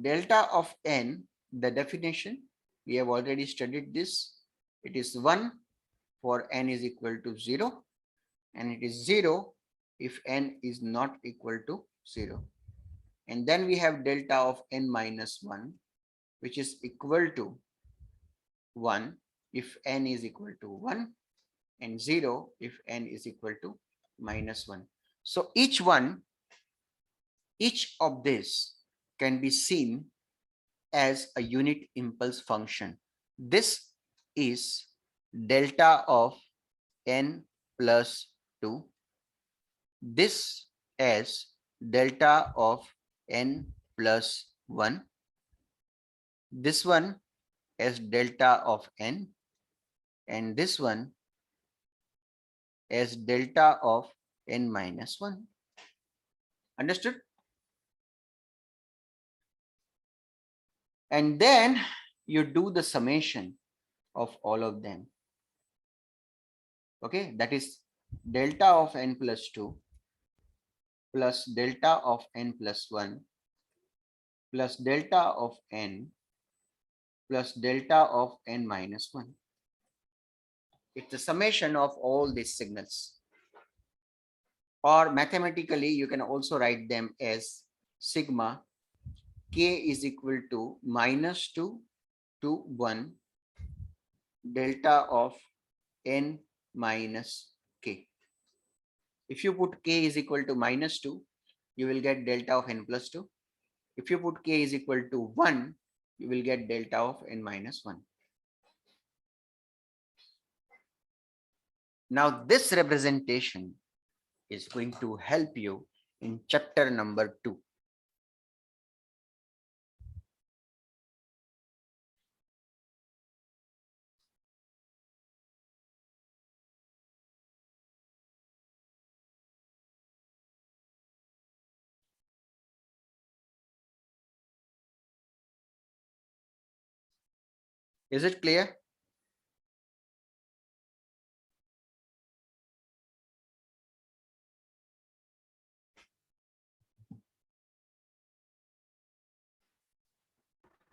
Delta of n, the definition, we have already studied this. It is 1 for n is equal to 0 and it is 0 if n is not equal to 0. And then we have delta of n minus 1, which is equal to 1 if n is equal to 1 and 0 if n is equal to -1. So each of this can be seen as a unit impulse function. This is delta of n plus 2. This as delta of n plus 1. This one as delta of n, and this one as delta of n minus 1. Understood? And then you do the summation of all of them. Okay, that is delta of n plus 2 plus delta of n plus 1 plus delta of n plus delta of n minus 1. It's the summation of all these signals. Or mathematically, you can also write them as sigma k is equal to -2 to 1 delta of n minus k. If you put k is equal to -2, you will get delta of n plus 2. If you put k is equal to 1, you will get delta of n minus 1. Now this representation is going to help you in chapter number 2. Is it clear?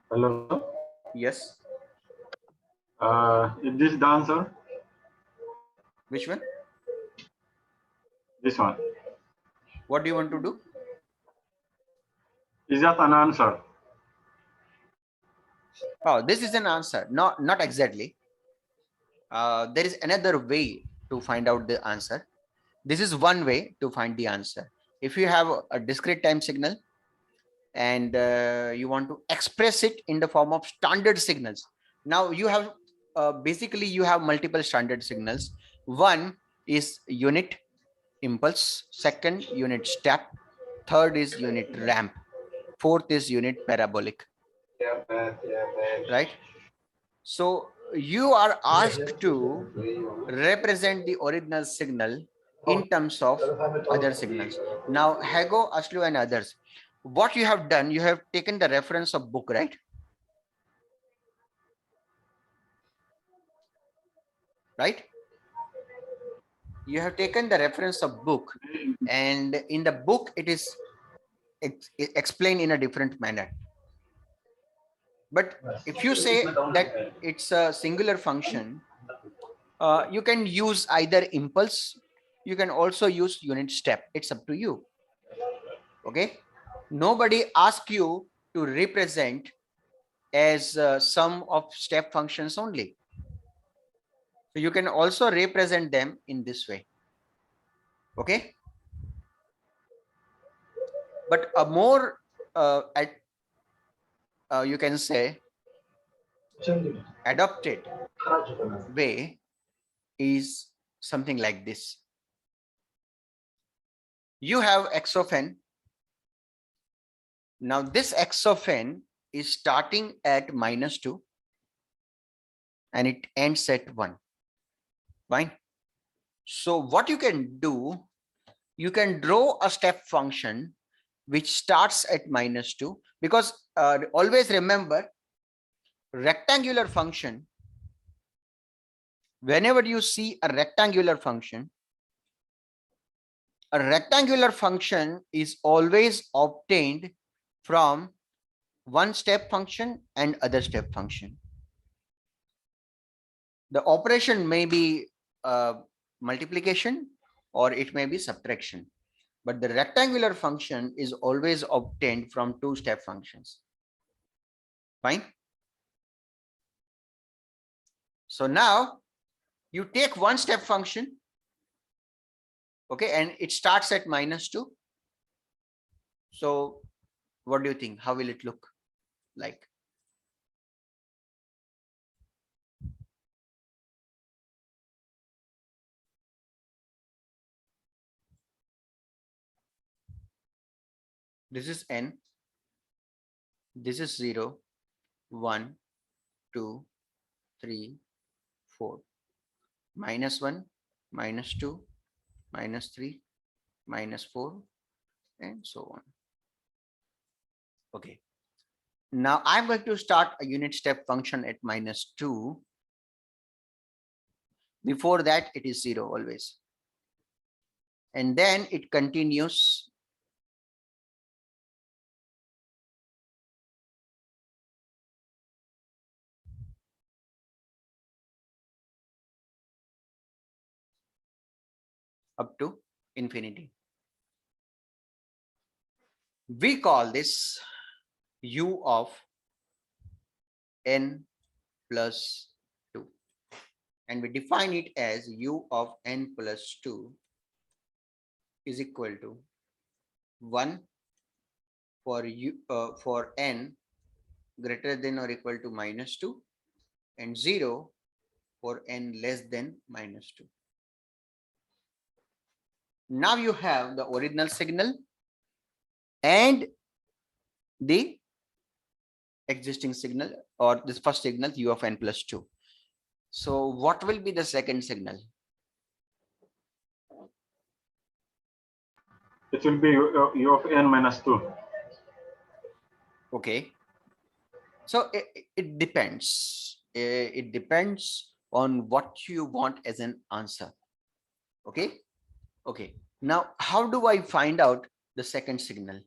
Hello. Yes. Is this the answer? Which one? This one. What do you want to do? Is that an answer? Oh, this is an answer. Not exactly. There is another way to find out the answer. This is one way to find the answer. If you have a discrete time signal, and you want to express it in the form of standard signals. Now you have basically you have multiple standard signals. One is unit impulse, second unit step, third is unit ramp, fourth is unit parabolic, right? So you are asked to represent the original signal in terms of other signals. Now Hago, Aslu and others, what you have done, you have taken the reference of book, right? Right? You have taken the reference of book, and in the book it is explained in a different manner. But if you say that it's a singular function, you can use either impulse, you can also use unit step. It's up to you. Okay. Nobody asks you to represent as sum of step functions only. So you can also represent them in this way. Okay. But a more you can say adopted way is something like this. You have x of n. Now this x of n is starting at -2 and it ends at 1. Fine. So what you can do, you can draw a step function which starts at -2, because always remember, rectangular function, whenever you see a rectangular function is always obtained from one step function and other step function. The operation may be multiplication or it may be subtraction, but the rectangular function is always obtained from two step functions. Fine. So now you take one step function, okay, and it starts at -2. So what do you think? How will it look like? This is n. This is 0, 1, 2, 3, 4. -1, -2, -3, -4, and so on. Okay. Now I'm going to start a unit step function at -2. Before that, it is 0 always. And then it continues up to infinity. We call this u of n plus 2. And we define it as u of n plus 2 is equal to 1 for n greater than or equal to -2 and 0 for n less than -2. Now you have the original signal and the existing signal, or this first signal u of n plus 2. So what will be the second signal? It will be u of n minus 2. Okay. So it depends. It depends on what you want as an answer. Okay. Okay. Now, how do I find out the second signal?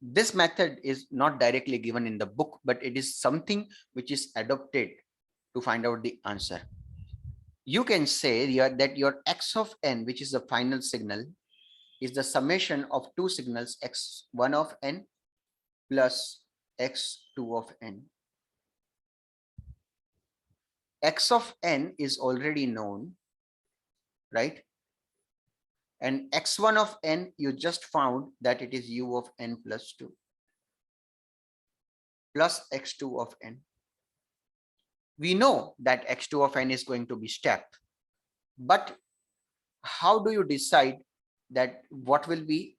This method is not directly given in the book, but it is something which is adopted to find out the answer. You can say that your x of n, which is the final signal, is the summation of two signals, x1 of n plus x2 of n. X of n is already known, right? And x1 of n, you just found that it is u of n plus 2. plus x2 of n. We know that x2 of n is going to be step, but how do you decide that what will be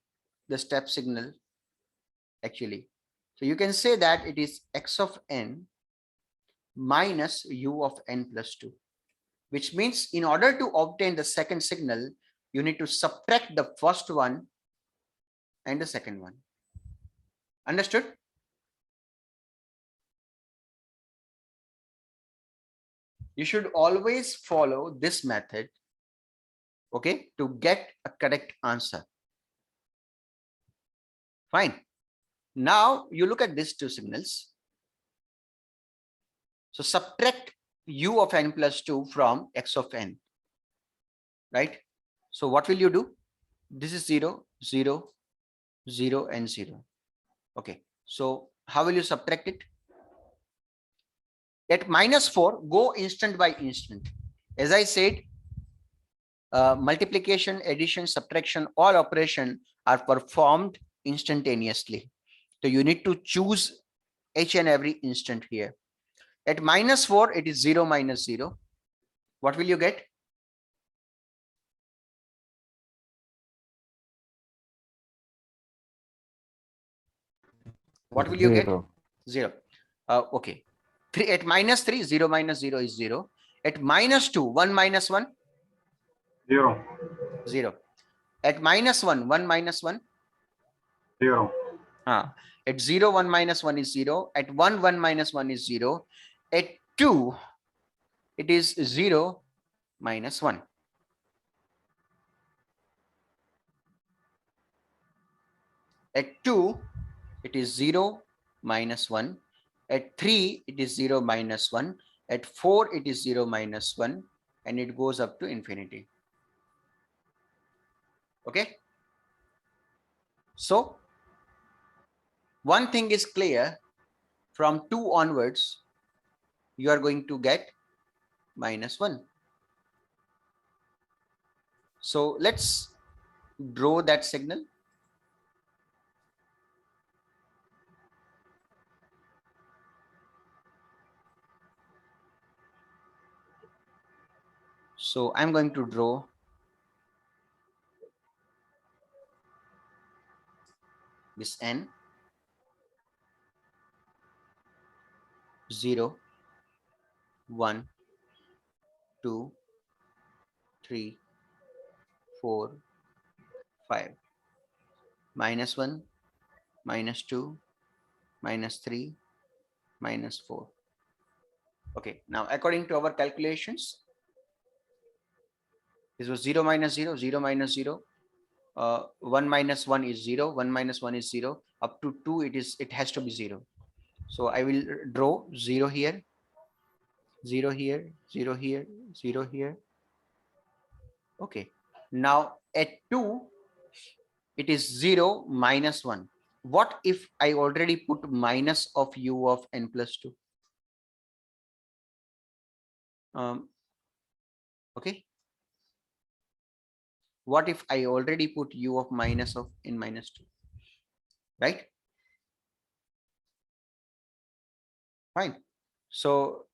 the step signal actually? So you can say that it is x of n minus u of n plus 2, which means in order to obtain the second signal, you need to subtract the first one and the second one. Understood? You should always follow this method, okay, to get a correct answer. Fine. Now you look at these two signals. So subtract u of n plus 2 from x of n, right? So what will you do? This is 0, 0, 0, and 0. Okay. So how will you subtract it? At -4, go instant by instant. As I said, multiplication, addition, subtraction, all operation are performed instantaneously. So you need to choose each and every instant here. At -4, it is 0 minus 0. What will you get? What will you get? 0. Okay. 3 at -3, 0 minus 0 is 0. At -2, 1 minus 1? 0. 0. At -1, 1 minus 1? 0. At 0, 1 minus 1 is 0. At 1, 1 minus 1 is 0. At 2, it is 0 minus 1. At 2, it is 0 minus 1. At 3, it is 0 minus 1. At 4, it is 0 minus 1. And it goes up to infinity. Okay. So one thing is clear, from 2 onwards, you are going to get -1. So let's draw that signal. So I'm going to draw this n, 0, 1, 2, 3, 4, 5, -1, -2, -3, -4. Okay, now according to our calculations, this was 0 minus 0, 0 minus 0. 1 minus 1 is 0, 1 minus 1 is 0, up to 2 it has to be 0. So I will draw 0 here, 0 here, 0 here, 0 here. Okay, now at 2 it is 0 minus 1. What if I already put minus of u of n plus 2? Okay, what if I already put u of minus of n minus 2, right? Fine. So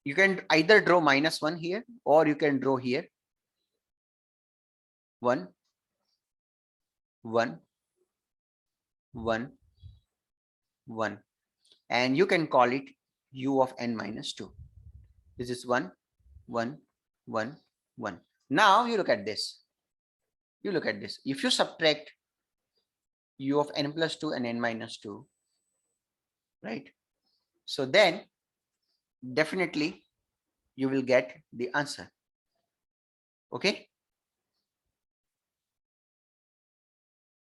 you can either draw -1 here, or you can draw here 1, 1, 1, 1, and you can call it u of n minus 2. This is 1, 1, 1, 1. Now you look at this. You look at this. If you subtract u of n plus 2 and n minus 2, right? So then definitely you will get the answer. Okay.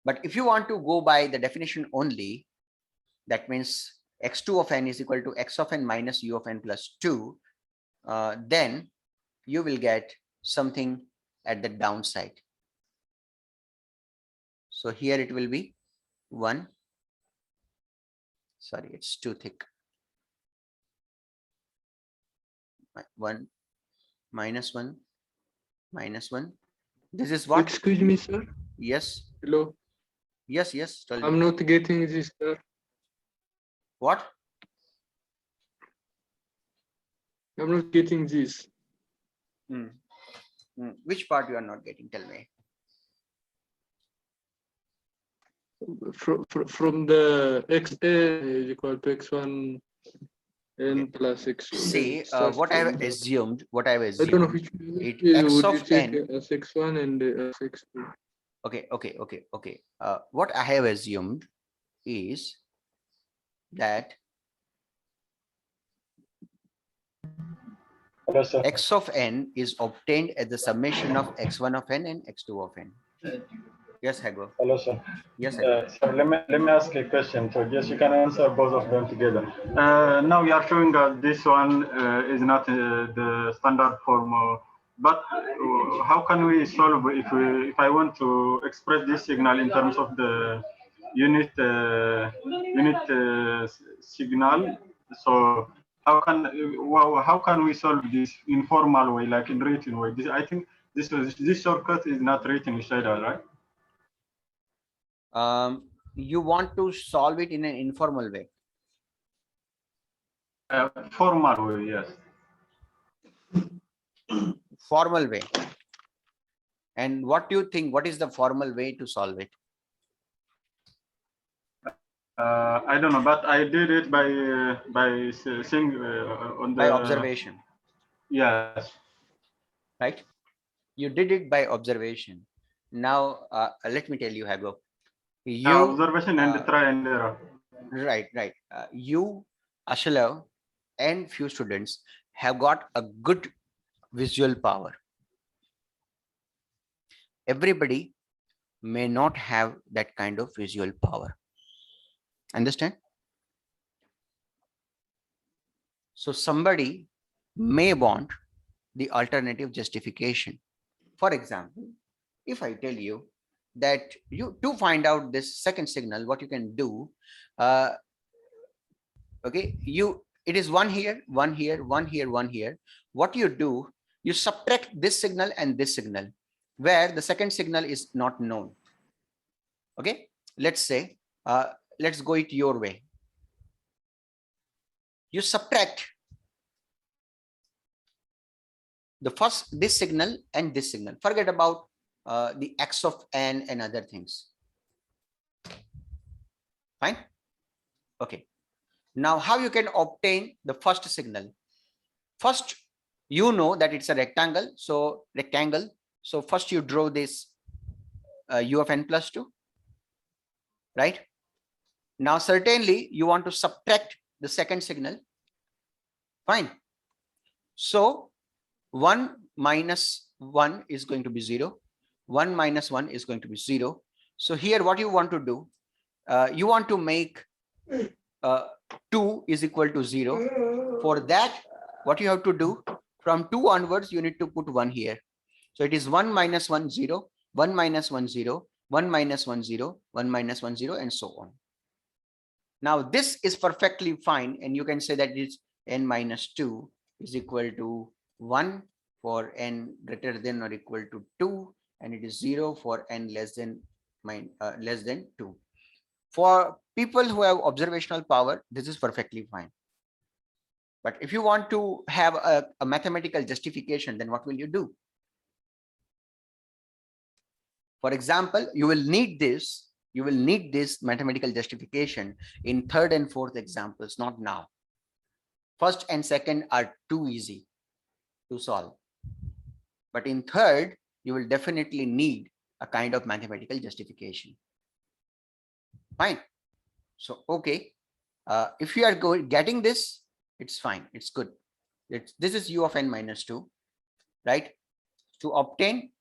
But if you want to go by the definition only, that means x2 of n is equal to x of n minus u of n plus 2, then you will get something at the downside. So here it will be 1. Sorry, it's too thick. 1, -1, -1. This is what? Excuse me, sir. Yes. Hello. Yes, yes. Tell me. I'm not getting this, sir. What? I'm not getting this. Which part you are not getting? Tell me. From the xn is equal to x1 n Okay. plus x2. See, Start what I have from that. assumed, what I have I don't know assumed, which it x would you of take n. as x1 and as x2. Okay. What I have assumed is that Hello, sir. x of n is obtained as the summation of x1 of n and x2 of n. Yes, Hago. Hello, sir. Yes, Hago. So let me ask a question. So yes, you can answer both of them together. Now you are showing that this one is not the standard form, but how can we solve if I want to express this signal in terms of the unit signal? So how can we solve this in formal way, like in written way? I think this shortcut is not written in Shader, right? You want to solve it in an informal way. Formal way, yes. Formal way. And what do you think? What is the formal way to solve it? I don't know, but I did it by seeing on the By observation, yes. right? You did it by observation. Now, let me tell you, Hago. You Observation and try and error. right. You, Ashalav, and few students have got a good visual power. Everybody may not have that kind of visual power. Understand? So somebody may want the alternative justification. For example, if I tell you that you to find out this second signal, what you can do, okay, it is one here, one here, one here, one here. What you do, you subtract this signal and this signal, where the second signal is not known. Okay, let's say, let's go it your way. You subtract the first this signal and this signal. Forget about the x of n and other things. Fine. Okay. Now, how you can obtain the first signal? First, you know that it's a rectangle. So rectangle. So first you draw this u of n plus 2. Right. Now, certainly you want to subtract the second signal. Fine. So 1 minus 1 is going to be 0. 1 minus 1 is going to be 0. So here what you want to do, you want to make 2 is equal to 0. For that, what you have to do, from 2 onwards, you need to put 1 here. So it is 1 minus 1, 0, 1 minus 1, 0, 1 minus 1, 0, 1 minus 1, 0, and so on. Now this is perfectly fine, and you can say that it's n minus 2 is equal to 1 for n greater than or equal to 2, and it is 0 for n less than 2. For people who have observational power, this is perfectly fine. But if you want to have a mathematical justification, then what will you do? For example, you will need this mathematical justification in third and fourth examples, not now. First and second are too easy to solve. But in third, you will definitely need a kind of mathematical justification. Fine. So, okay. If you are getting this, it's fine. It's good. This is u of n minus 2, right? To obtain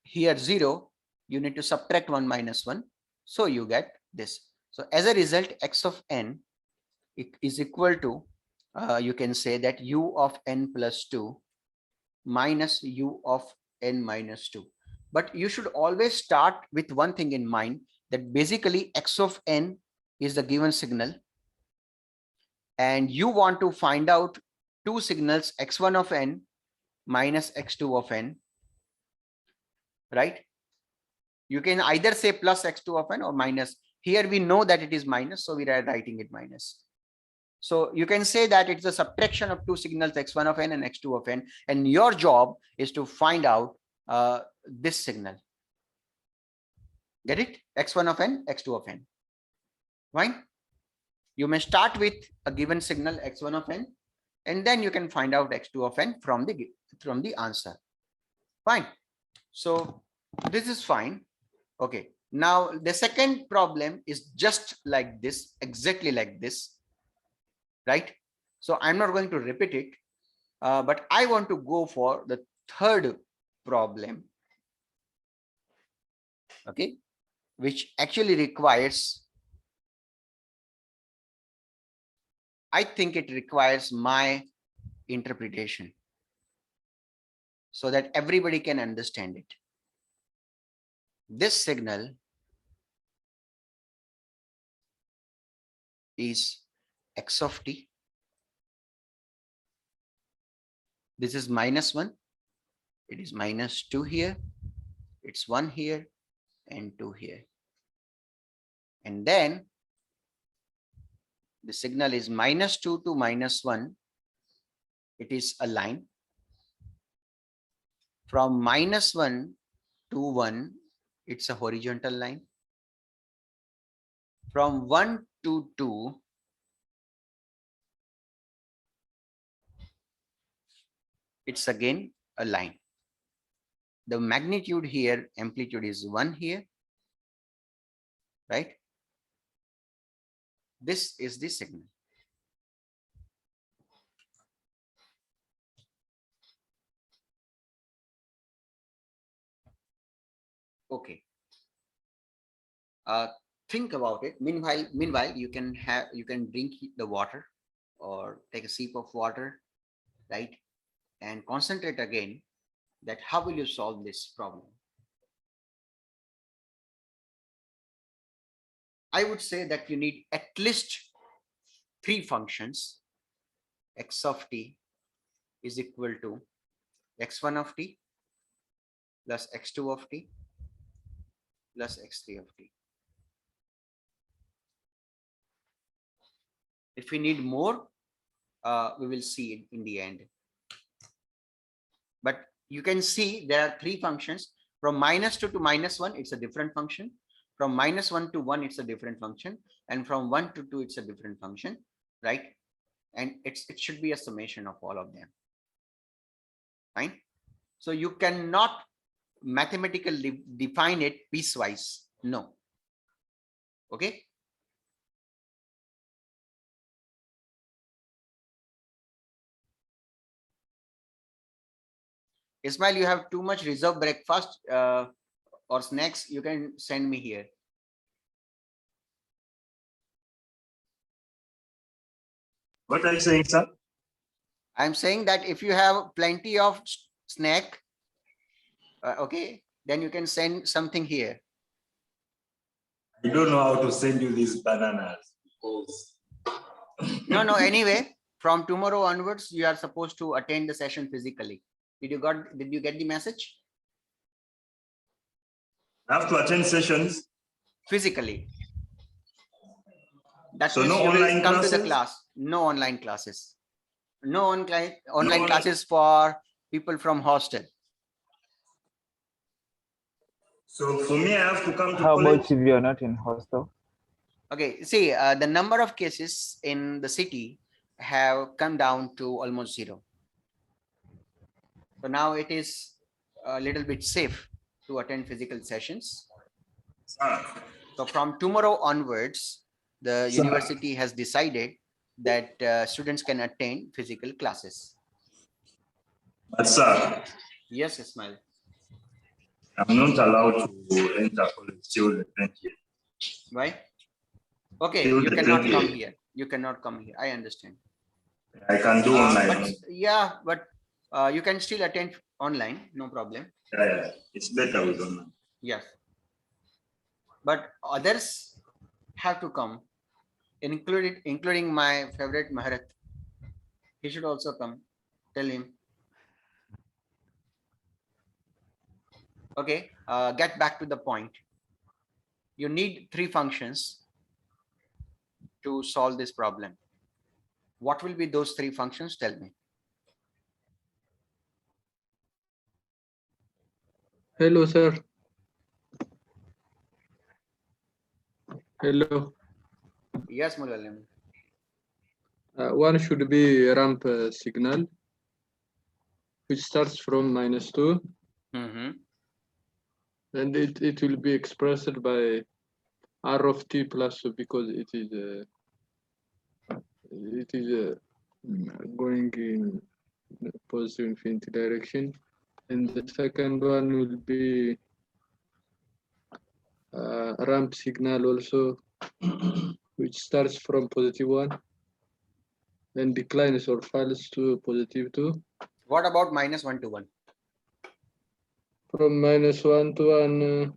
here 0, you need to subtract 1 minus 1. So you get this. So as a result, x of n is equal to, you can say that u of n plus 2 minus u of n minus 2. But you should always start with one thing in mind, that basically x of n is the given signal, and you want to find out two signals, x1 of n minus x2 of n, right? You can either say plus x2 of n or minus. Here we know that it is minus, so we are writing it minus. So you can say that it's a subtraction of two signals, x1 of n and x2 of n, and your job is to find out this signal. Get it? x1 of n, x2 of n. Fine. You may start with a given signal x1 of n, and then you can find out x2 of n from the answer. Fine. So this is fine. Okay. Now the second problem is just like this, exactly like this, right? So I'm not going to repeat it, but I want to go for the third problem, okay, which actually requires, I think it requires my interpretation so that everybody can understand it. This signal is x of t. This is -1. It is -2 here. It's 1 here and 2 here. And then the signal is -2 to -1. It is a line. From -1 to 1, it's a horizontal line. From 1 to 2, it's again a line. The magnitude here, amplitude is 1 here, right? This is the signal. Okay. Think about it. Meanwhile, you can drink the water or take a sip of water, right? And concentrate again that how will you solve this problem? I would say that you need at least 3 functions. X of t is equal to x1 of t plus x2 of t plus x3 of t. If we need more, we will see it in the end. But you can see there are 3 functions. From -2 to -1, it's a different function. From -1 to 1, it's a different function. And from 1 to 2, it's a different function, right? And it should be a summation of all of them. Fine. So you cannot mathematically define it piecewise. No. Okay. Ismail, you have too much reserve breakfast or snacks. You can send me here. What are you saying, sir? I'm saying that if you have plenty of snack, okay, then you can send something here. I don't know how to send you these bananas because No, anyway, from tomorrow onwards, you are supposed to attend the session physically. Did you get the message? I have to attend sessions. Physically. That So means no you will online come to the classes? class. No online classes. No online classes for people from hostel. So for me, I have to come to How college. about if you're not in hostel? Okay, see, the number of cases in the city have come down to almost 0. So now it is a little bit safe to attend physical sessions. So from tomorrow onwards, the university has decided that students can attend physical classes. But sir, Yes, Ismail. I'm not allowed to enter college till the 20th. Why? Okay, Till you the cannot 20th. come here. You cannot come here. I understand. I can do online. But yeah, but you can still attend online. No problem. Yeah, it's better with online. Yes. But others have to come, including my favorite Maharat. He should also come. Tell him. Okay, get back to the point. You need three functions to solve this problem. What will be those three functions? Tell me. Hello, sir. Hello. Yes, Mulalim. One should be ramp signal, which starts from -2, and it will be expressed by r of t plus, because it is going in positive infinity direction. And the second one will be ramp signal also, which starts from +1 and declines or falls to +2. What about -1 to 1? From -1 to 1,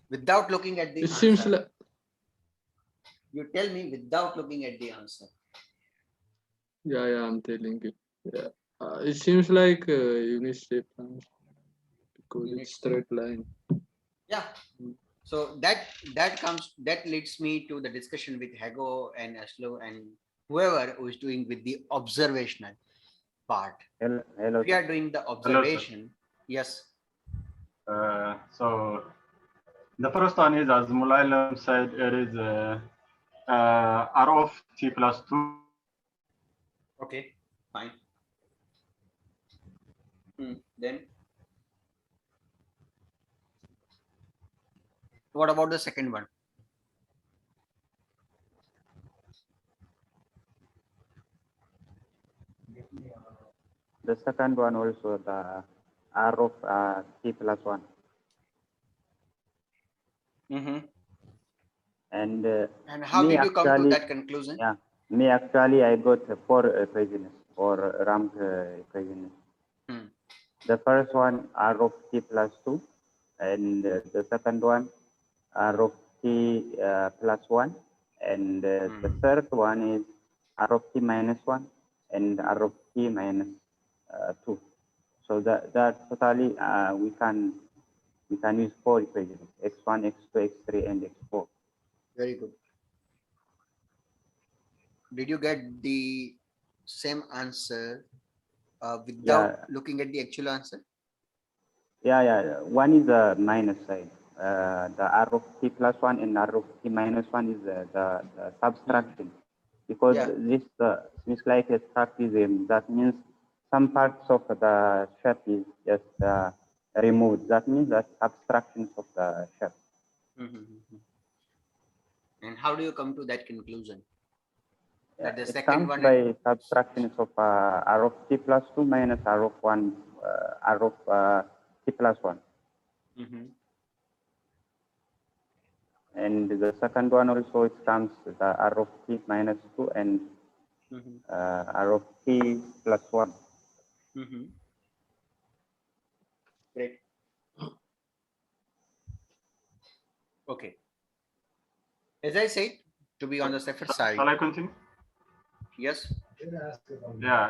Without looking at the it seems answer. like, You tell me without looking at the answer. yeah, I'm telling you. Yeah. It seems like unit step function, because Unit it's straight line. Yeah. So that leads me to the discussion with Hago and Aslo and whoever who is doing with the observational part. Hello, We are doing the observation. Yes. So the first one is, as Mulalim said, it is r of t plus 2. Okay. Fine. Then what about the second one? The second one also the r of t plus 1. And how did you come to that conclusion? Yeah, me actually I got four equations or ramp equations. The first one r of t plus 2, and the second one r of t plus 1, and the third one is r of t minus 1 and r of t minus 2. So that totally we can use four equations: x1, x2, x3, and x4. Very good. Did you get the same answer without looking at the actual answer? Yeah. One is the minus side. The r of t plus 1 and r of t minus 1 is the subtraction. Because this seems like a trapezium. That means some parts of the shape is just removed. That means that abstractions of the shape. And how do you come to that conclusion? That the It second comes one by subtractions of r of t plus 2 minus r of 1, r of t plus 1. And the second one also, it comes the r of t minus 2 and r of t plus 1. Great. Okay. As I said, to be on the safer side. Shall I continue? Yes. Yeah,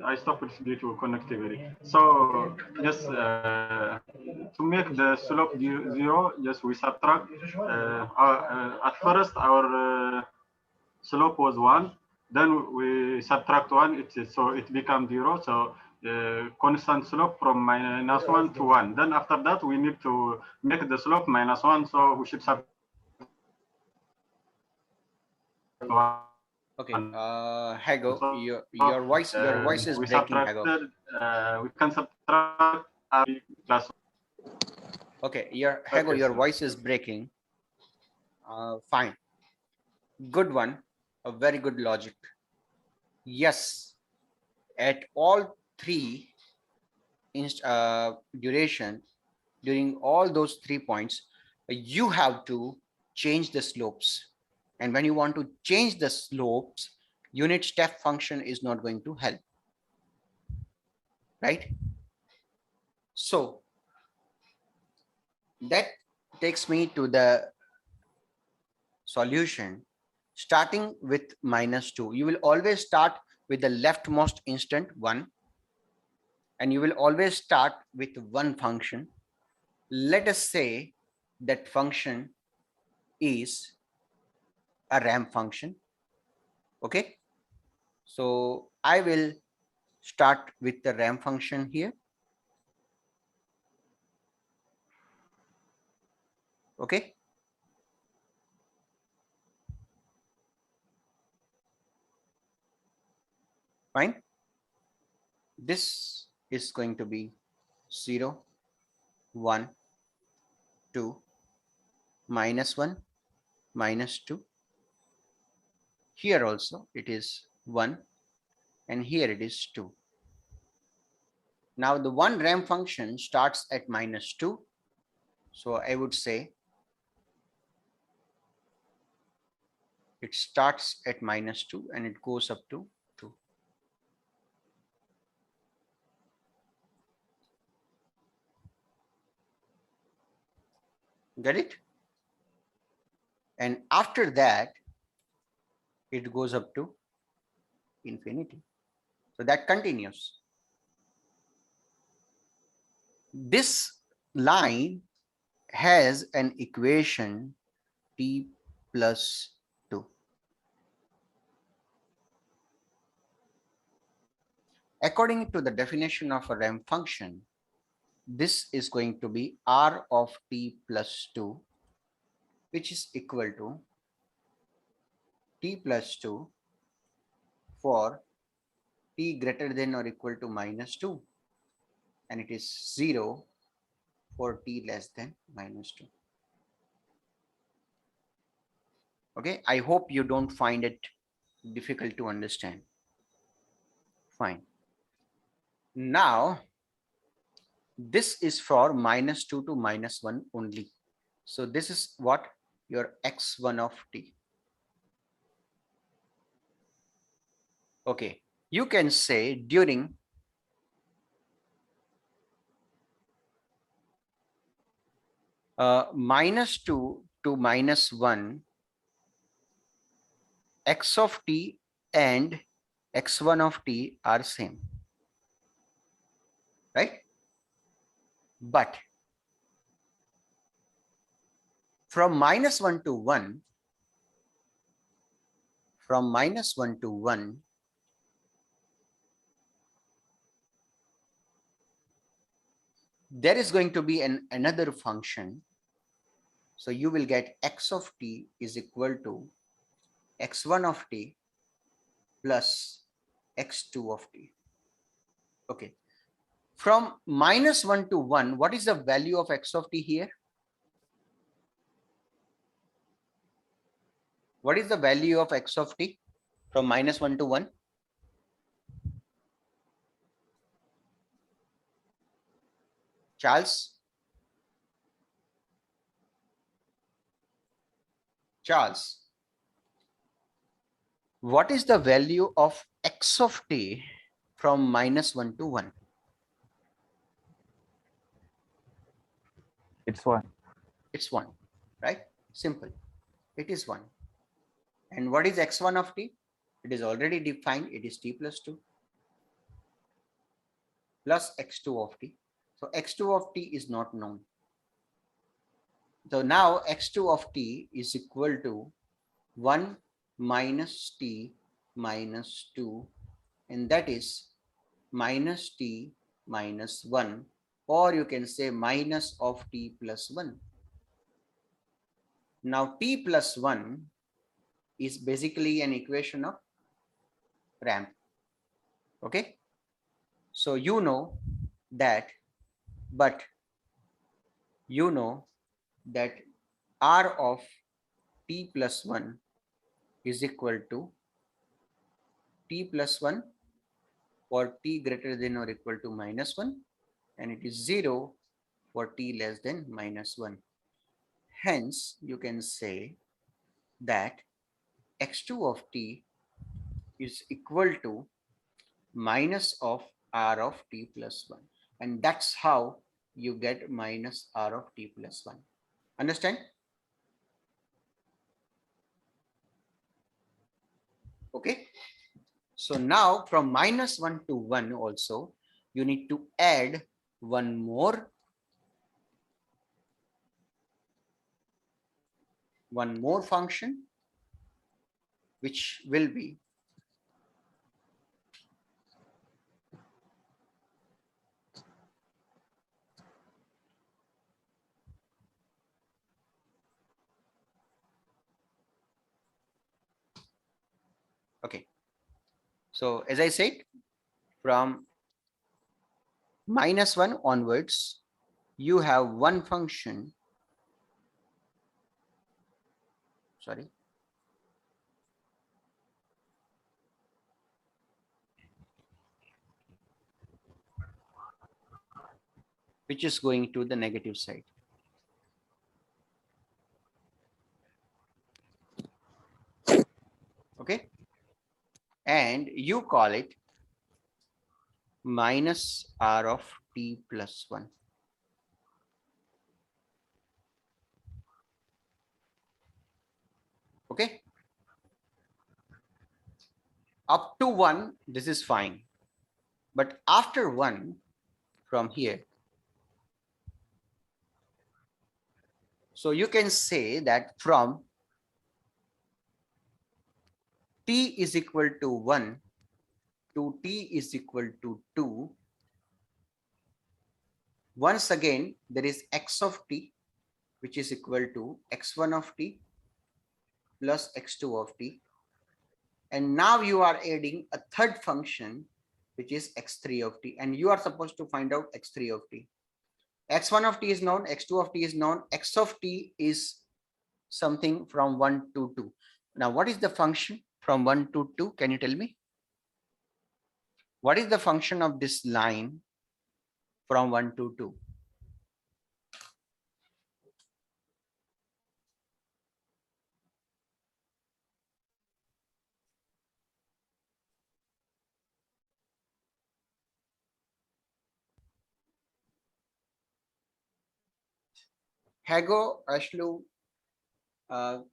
I stopped it due to connectivity. So just to make the slope 0, just we subtract. At first our slope was 1, then we subtract 1, so it becomes 0. So constant slope from -1 to 1. Then after that we need to make the slope -1, so we should subtract 1. Okay, Hago, your voice is breaking, Hago. We can subtract plus. Okay, Hago, your voice is breaking. Fine, good one, a very good logic. Yes, at all three duration, during all those 3 points, you have to change the slopes. And when you want to change the slopes, unit step function is not going to help. Right? So that takes me to the solution. Starting with -2, you will always start with the leftmost instant 1. and you will always start with one function. Let us say that function is a ramp function. Okay, so I will start with the ramp function here. Okay, fine. This is going to be 0, 1, 2, -1, -2. Here also it is 1, and here it is 2. Now the one ramp function starts at -2. So I would say it starts at -2 and it goes up to 2. Get it? And after that, it goes up to infinity. So that continues. This line has an equation t plus 2. According to the definition of a ramp function, this is going to be r of t plus 2, which is equal to t plus 2 for t greater than or equal to -2, and it is 0 for t less than -2. Okay, I hope you don't find it difficult to understand. Fine. Now, this is for -2 to -1 only. So this is what your x1 of t. Okay, you can say during -2 to -1, x of t and x1 of t are same, right? But from -1 to 1, from -1 to 1, there is going to be another function. So you will get x of t is equal to x1 of t plus x2 of t. Okay. From -1 to 1, what is the value of x of t here? What is the value of x of t from -1 to 1? Charles? Charles, what is the value of x of t from -1 to 1? It's 1. It's 1, right? Simple. It is 1. And what is x1 of t? It is already defined. It is t plus 2 plus x2 of t. So x2 of t is not known. So now x2 of t is equal to 1 minus t minus 2, and that is minus t minus 1, or you can say minus of t plus 1. Now t plus 1 is basically an equation of ramp. Okay, so you know that, but you know that r of t plus 1 is equal to t plus 1 for t greater than or equal to -1, and it is 0 for t less than -1. Hence, you can say that x2 of t is equal to minus of r of t plus 1. And that's how you get minus r of t plus 1. Understand? Okay. So now from -1 to 1 also, you need to add one more function, which will be okay. So as I said, from -1 onwards, you have one function. Sorry. Which is going to the negative side. Okay. And you call it minus r of t plus 1. Okay. Up to 1, this is fine. But after 1, from here, so you can say that from t is equal to 1 to t is equal to 2, once again, there is x of t, which is equal to x1 of t plus x2 of t. And now you are adding a third function, which is x3 of t. And you are supposed to find out x3 of t. x1 of t is known, x2 of t is known, x of t is something from 1 to 2. Now, what is the function from 1 to 2? Can you tell me? What is the function of this line from 1 to 2? Hago, Ashlu,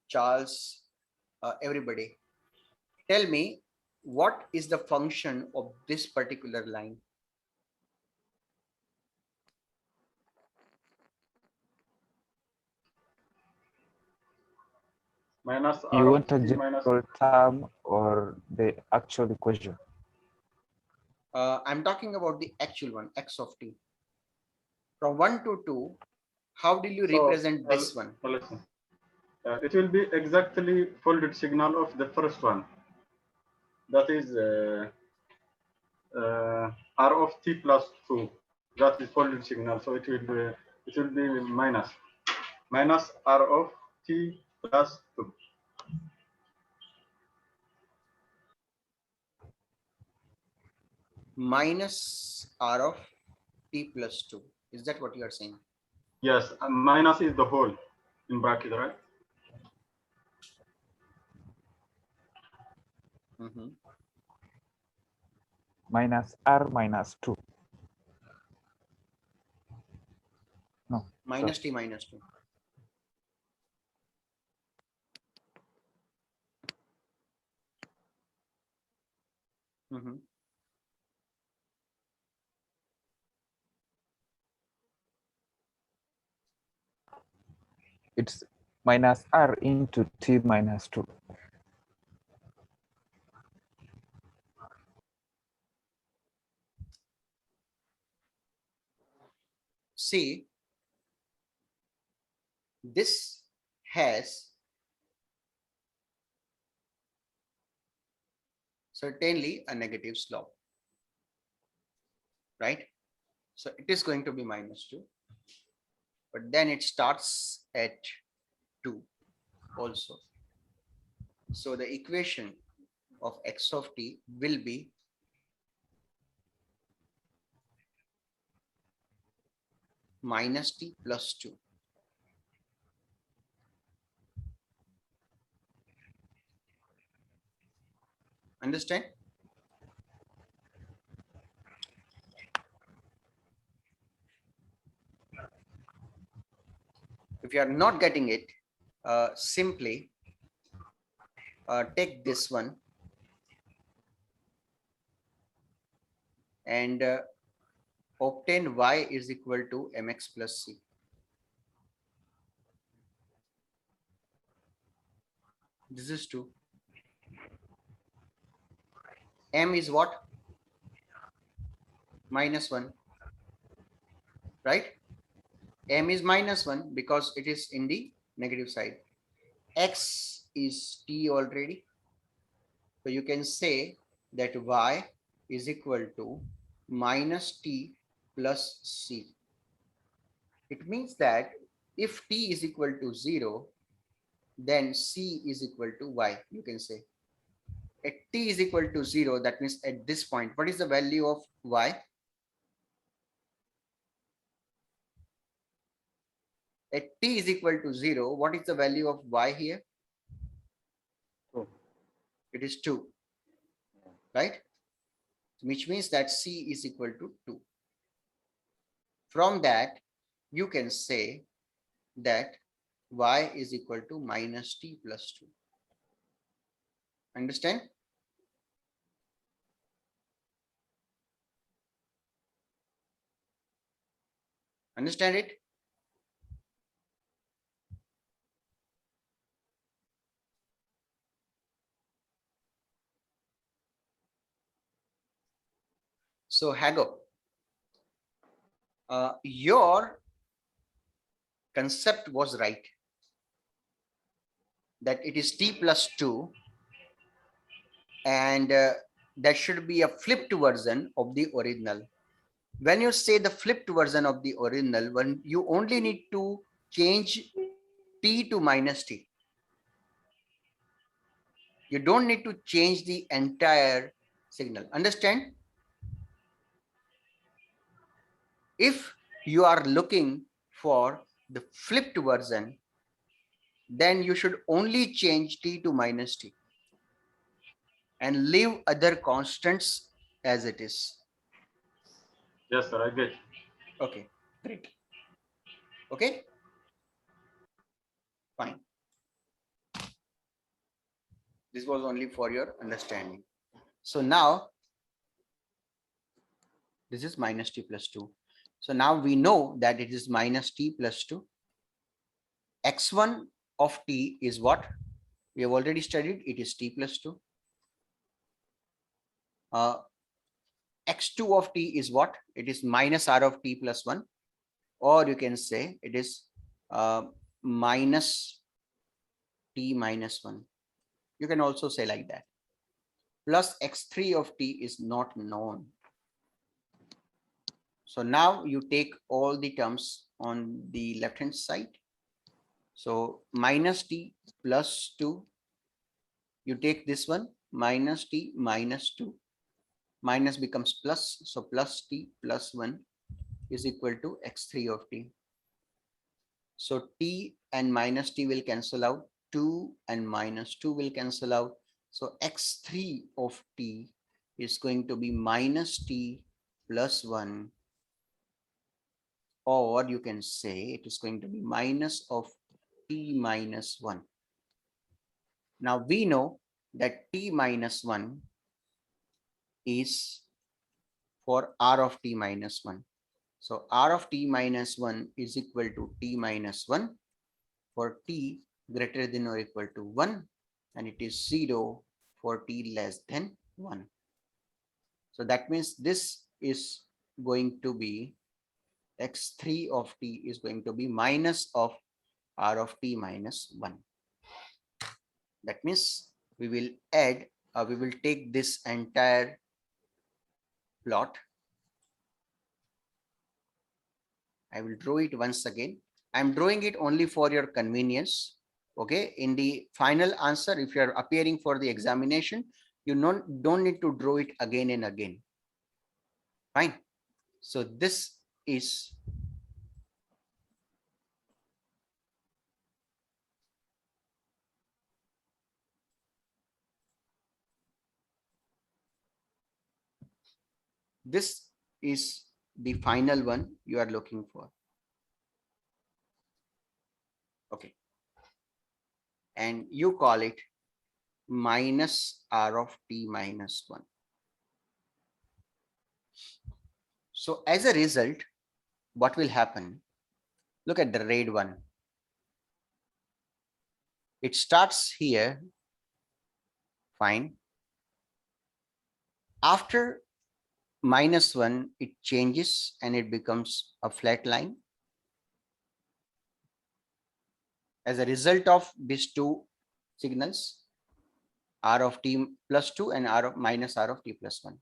Charles, everybody, tell me what is the function of this particular line? Minus You r want a of t minus. general term or the actual equation? I'm talking about the actual one, x of t. From 1 to 2, how do you represent this one? Listen. It will be exactly folded signal of the first one. That is r of t plus 2. That is folded signal. So it will be minus r of t plus 2. Minus r of t plus 2. Is that what you are saying? Yes, minus is the whole in bracket, right? Minus r minus 2. No. Minus sorry. t minus 2. It's minus r into t minus 2. See, this has certainly a negative slope, right? So it is going to be minus 2, but then it starts at 2 also. So the equation of x of t will be minus t plus 2. Understand? If you are not getting it, simply take this one and obtain y is equal to mx plus c. This is 2. M is what? -1, right? M is -1 because it is in the negative side. X is t already. So you can say that y is equal to minus t plus c. It means that if t is equal to 0, then c is equal to y, you can say. At t is equal to 0, that means at this point, what is the value of y? At t is equal to 0, what is the value of y here? 2. It is 2, right? Which means that c is equal to 2. From that, you can say that y is equal to minus t plus 2. Understand? Understand it? So Hago, your concept was right, that it is t plus 2, and that should be a flipped version of the original. When you say the flipped version of the original, when you only need to change t to minus t. You don't need to change the entire signal. Understand? If you are looking for the flipped version, then you should only change t to minus t and leave other constants as it is. Yes, sir, I get. Okay, great. Okay, fine. This was only for your understanding. So now this is minus t plus 2. So now we know that it is minus t plus 2. X1 of t is what? We have already studied. It is t plus 2. X2 of t is what? It is minus r of t plus 1. Or you can say it is minus t minus 1. You can also say like that. Plus x3 of t is not known. So now you take all the terms on the left hand side. So minus t plus 2. You take this one, minus t minus 2. Minus becomes plus. So plus t plus 1 is equal to x3 of t. So t and minus t will cancel out. 2 and minus 2 will cancel out. So x3 of t is going to be minus t plus 1, or you can say it is going to be minus of t minus 1. Now we know that t minus 1 is for r of t minus 1. So r of t minus 1 is equal to t minus 1 for t greater than or equal to 1, and it is 0 for t less than 1. So that means this is going to be x3 of t is going to be minus of r of t minus 1. That means we will add, we will take this entire plot. I will draw it once again. I'm drawing it only for your convenience. Okay, in the final answer, if you're appearing for the examination, you don't need to draw it again and again. Fine. So this is the final one you are looking for. Okay. And you call it minus r of t minus 1. So as a result, what will happen? Look at the red one. It starts here, fine. After -1, it changes and it becomes a flat line. As a result of these two signals, r of t plus 2 and r of minus r of t plus 1.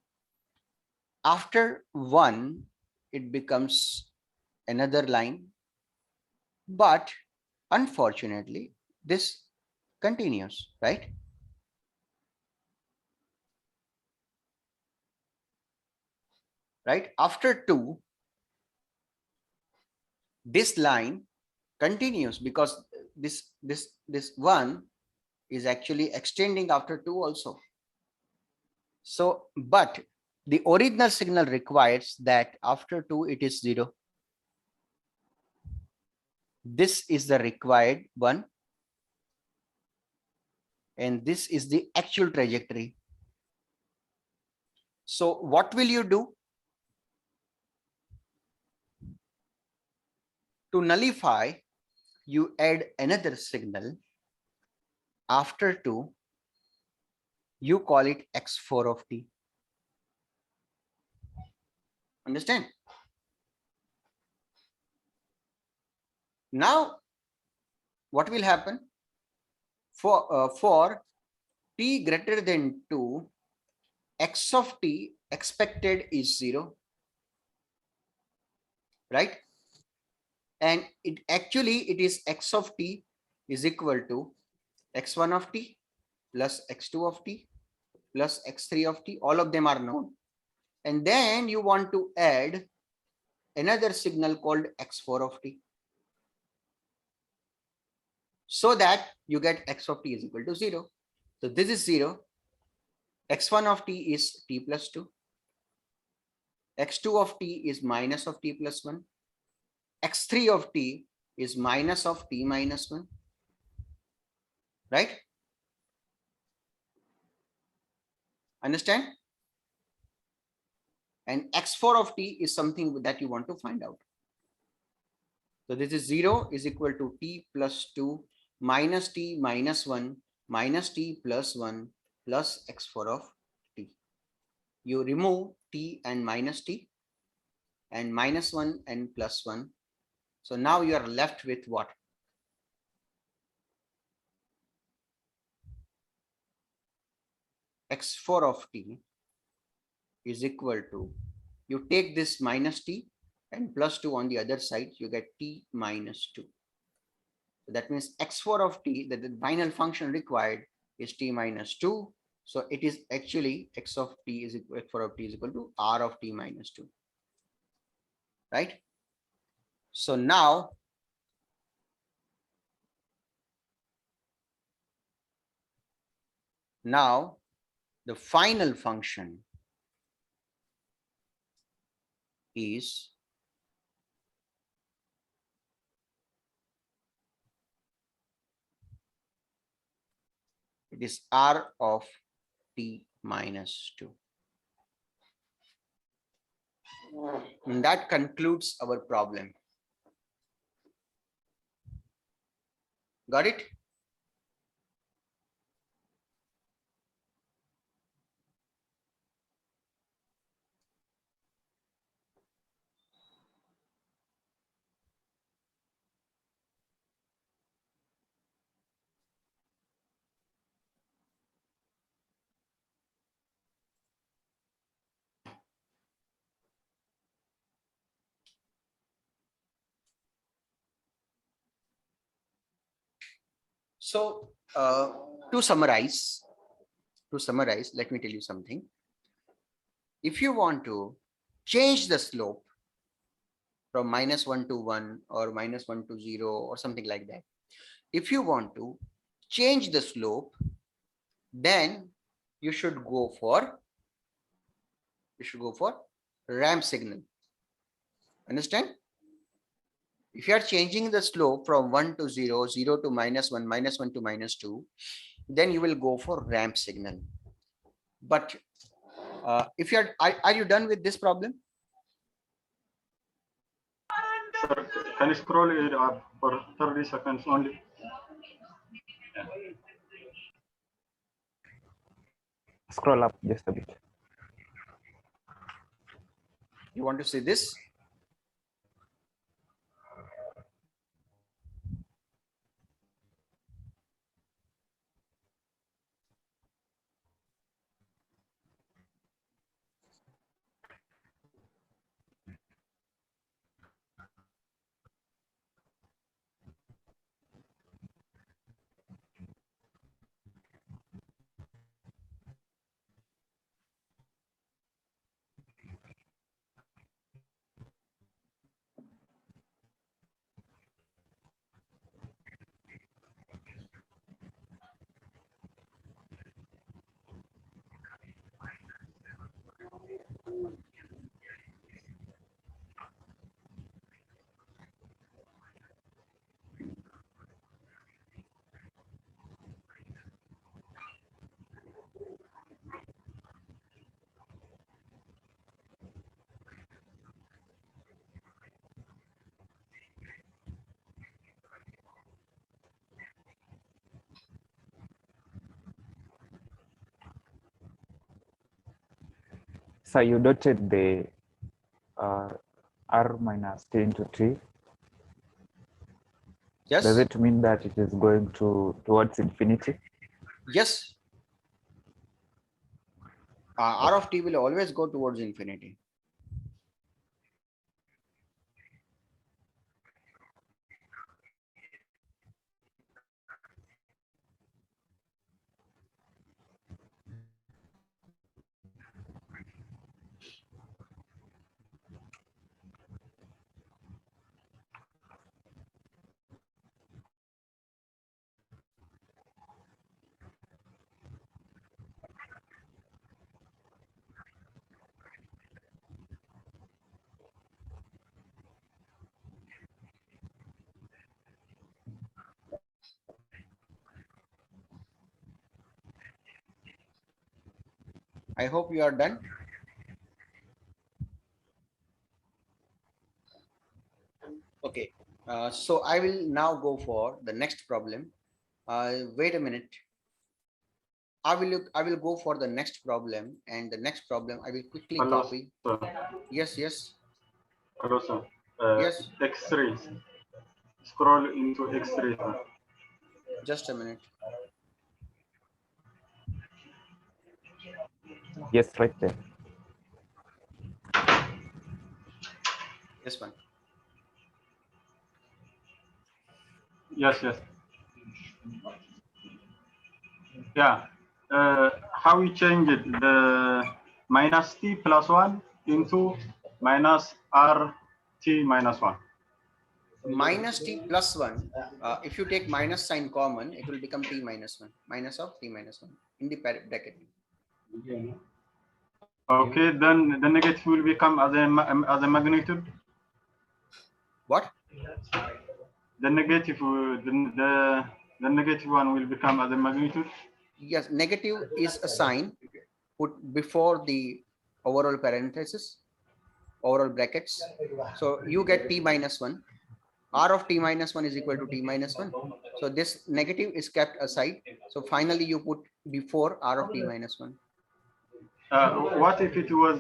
After 1, it becomes another line, but unfortunately, this continues, right? Right? After 2, this line continues because this 1 is actually extending after 2 also. So, but the original signal requires that after 2 it is 0. This is the required one, and this is the actual trajectory. So what will you do? To nullify, you add another signal after 2. You call it x4 of t. Understand? Now, what will happen? For t greater than 2, x of t expected is 0, right? And it is x of t is equal to x1 of t plus x2 of t plus x3 of t. All of them are known. And then you want to add another signal called x4 of t, so that you get x of t is equal to 0. So this is 0. x1 of t is t plus 2. x2 of t is minus of t plus 1. x3 of t is minus of t minus 1. Right? Understand? And x4 of t is something that you want to find out. So this is 0 is equal to t plus 2 minus t minus 1 minus t plus 1 plus x4 of t. You remove t and minus t and minus 1 and plus 1. So now you are left with what? x4 of t is equal to, you take this minus t and plus 2 on the other side, you get t minus 2. So that means x4 of t, that the final function required is t minus 2. So it is actually x of t is equal, x4 of t is equal to r of t minus 2. Right? So now the final function is it is r of t minus 2. And that concludes our problem. Got it? So to summarize, let me tell you something. If you want to change the slope from -1 to 1 or -1 to 0 or something like that, if you want to change the slope, then you should go for ramp signal. Understand? If you are changing the slope from 1 to 0, 0 to -1, -1 to -2, then you will go for ramp signal. But if you are you done with this problem? Sir, can you scroll it up for 30 seconds only? Yeah. Scroll up just a bit. You want to see this? So you dotted the r minus t into t. Yes. Does it mean that it is going towards infinity? Yes. R of t will always go towards infinity. I hope you are done. Okay. So I will now go for the next problem. Wait a minute. I will go for the next problem, and the next problem I will quickly Hello, copy. sir. Yes, yes, Hello, sir. yes. X3. Scroll into X3. Sir. Just a minute. Yes, right there. This one. Yes, yes. Yeah. How we change it? The minus t plus 1 into minus rt minus 1. Minus t plus 1. If you take minus sign common, it will become t minus 1. Minus of t minus 1 in the bracket. Okay, then the negative will become as a magnitude. What? The negative, the negative one will become as a magnitude. Yes, negative is a sign put before the overall parenthesis, overall brackets. So you get t minus 1. R of t minus 1 is equal to t minus 1. So this negative is kept aside. So finally you put before R of t minus 1. What if it was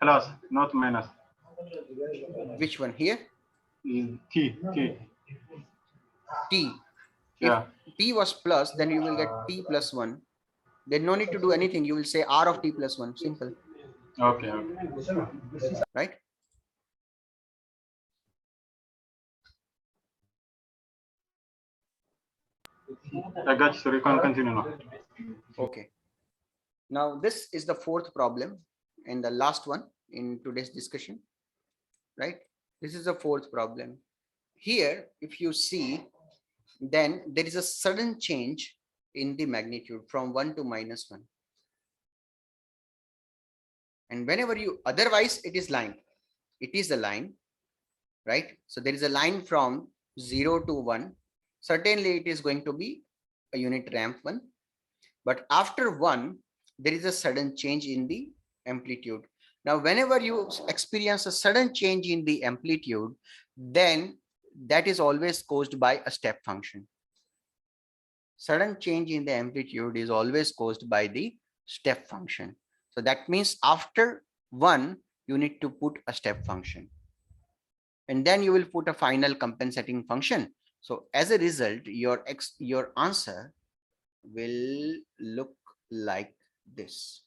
plus, not minus? Which one here? T. T. Yeah. If t was plus, then you will get t plus 1. Then no need to do anything. You will say R of t plus 1. Simple. Okay. Right? I got you, so you can continue now. Okay. Now this is the fourth problem and the last one in today's discussion. Right? This is the fourth problem. Here, if you see, then there is a sudden change in the magnitude from 1 to minus 1. And whenever you, otherwise it is line. It is a line, right? So there is a line from 0 to 1. Certainly it is going to be a unit ramp 1. But after 1, there is a sudden change in the amplitude. Now, whenever you experience a sudden change in the amplitude, then that is always caused by a step function. Sudden change in the amplitude is always caused by the step function. So that means after 1, you need to put a step function. And then you will put a final compensating function. So as a result, your answer will look like this.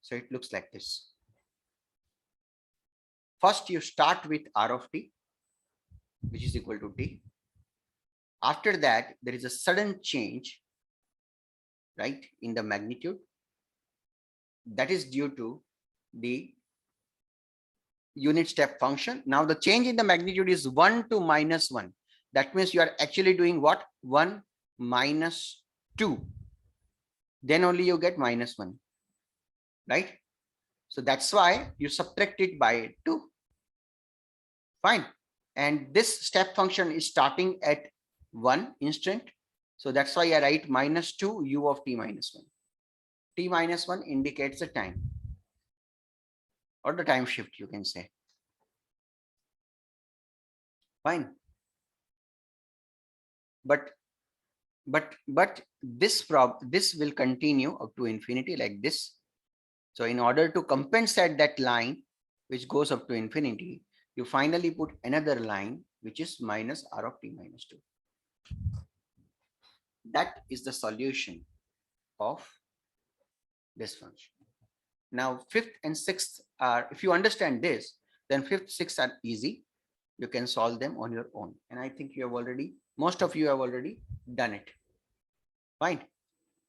So it looks like this. First, you start with r of t, which is equal to t. After that, there is a sudden change, right, in the magnitude. That is due to the unit step function. Now the change in the magnitude is 1 to -1. That means you are actually doing what? 1 minus 2. Then only you get -1, right? So that's why you subtract it by 2. Fine. And this step function is starting at 1 instant. So that's why I write -2 u of t minus 1. T minus 1 indicates the time, or the time shift, you can say. Fine. But this will continue up to infinity like this. So in order to compensate that line which goes up to infinity, you finally put another line which is minus r of t minus 2. That is the solution of this function. Now, 5th and 6th are, if you understand this, then 5th, 6th are easy. You can solve them on your own. And I think you have already, most of you have already done it. Fine.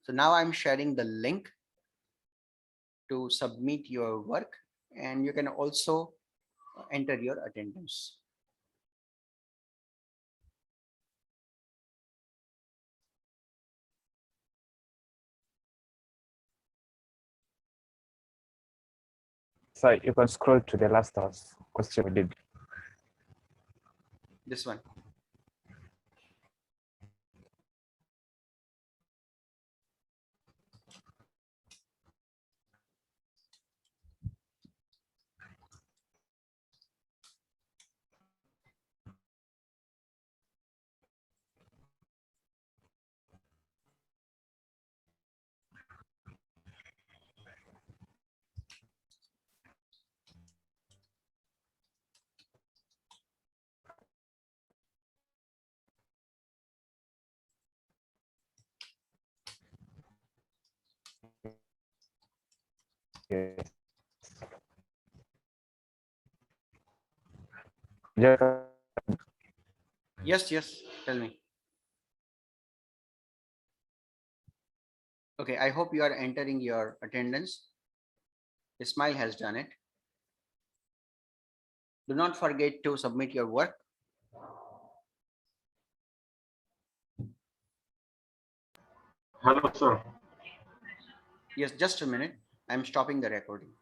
So now I'm sharing the link to submit your work, and you can also enter your attendance. So you can scroll to the last question we did. This one. Yes. Yeah. Yes, tell me. Okay, I hope you are entering your attendance. Ismail has done it. Do not forget to submit your work. Hello, sir. Yes, just a minute. I'm stopping the recording.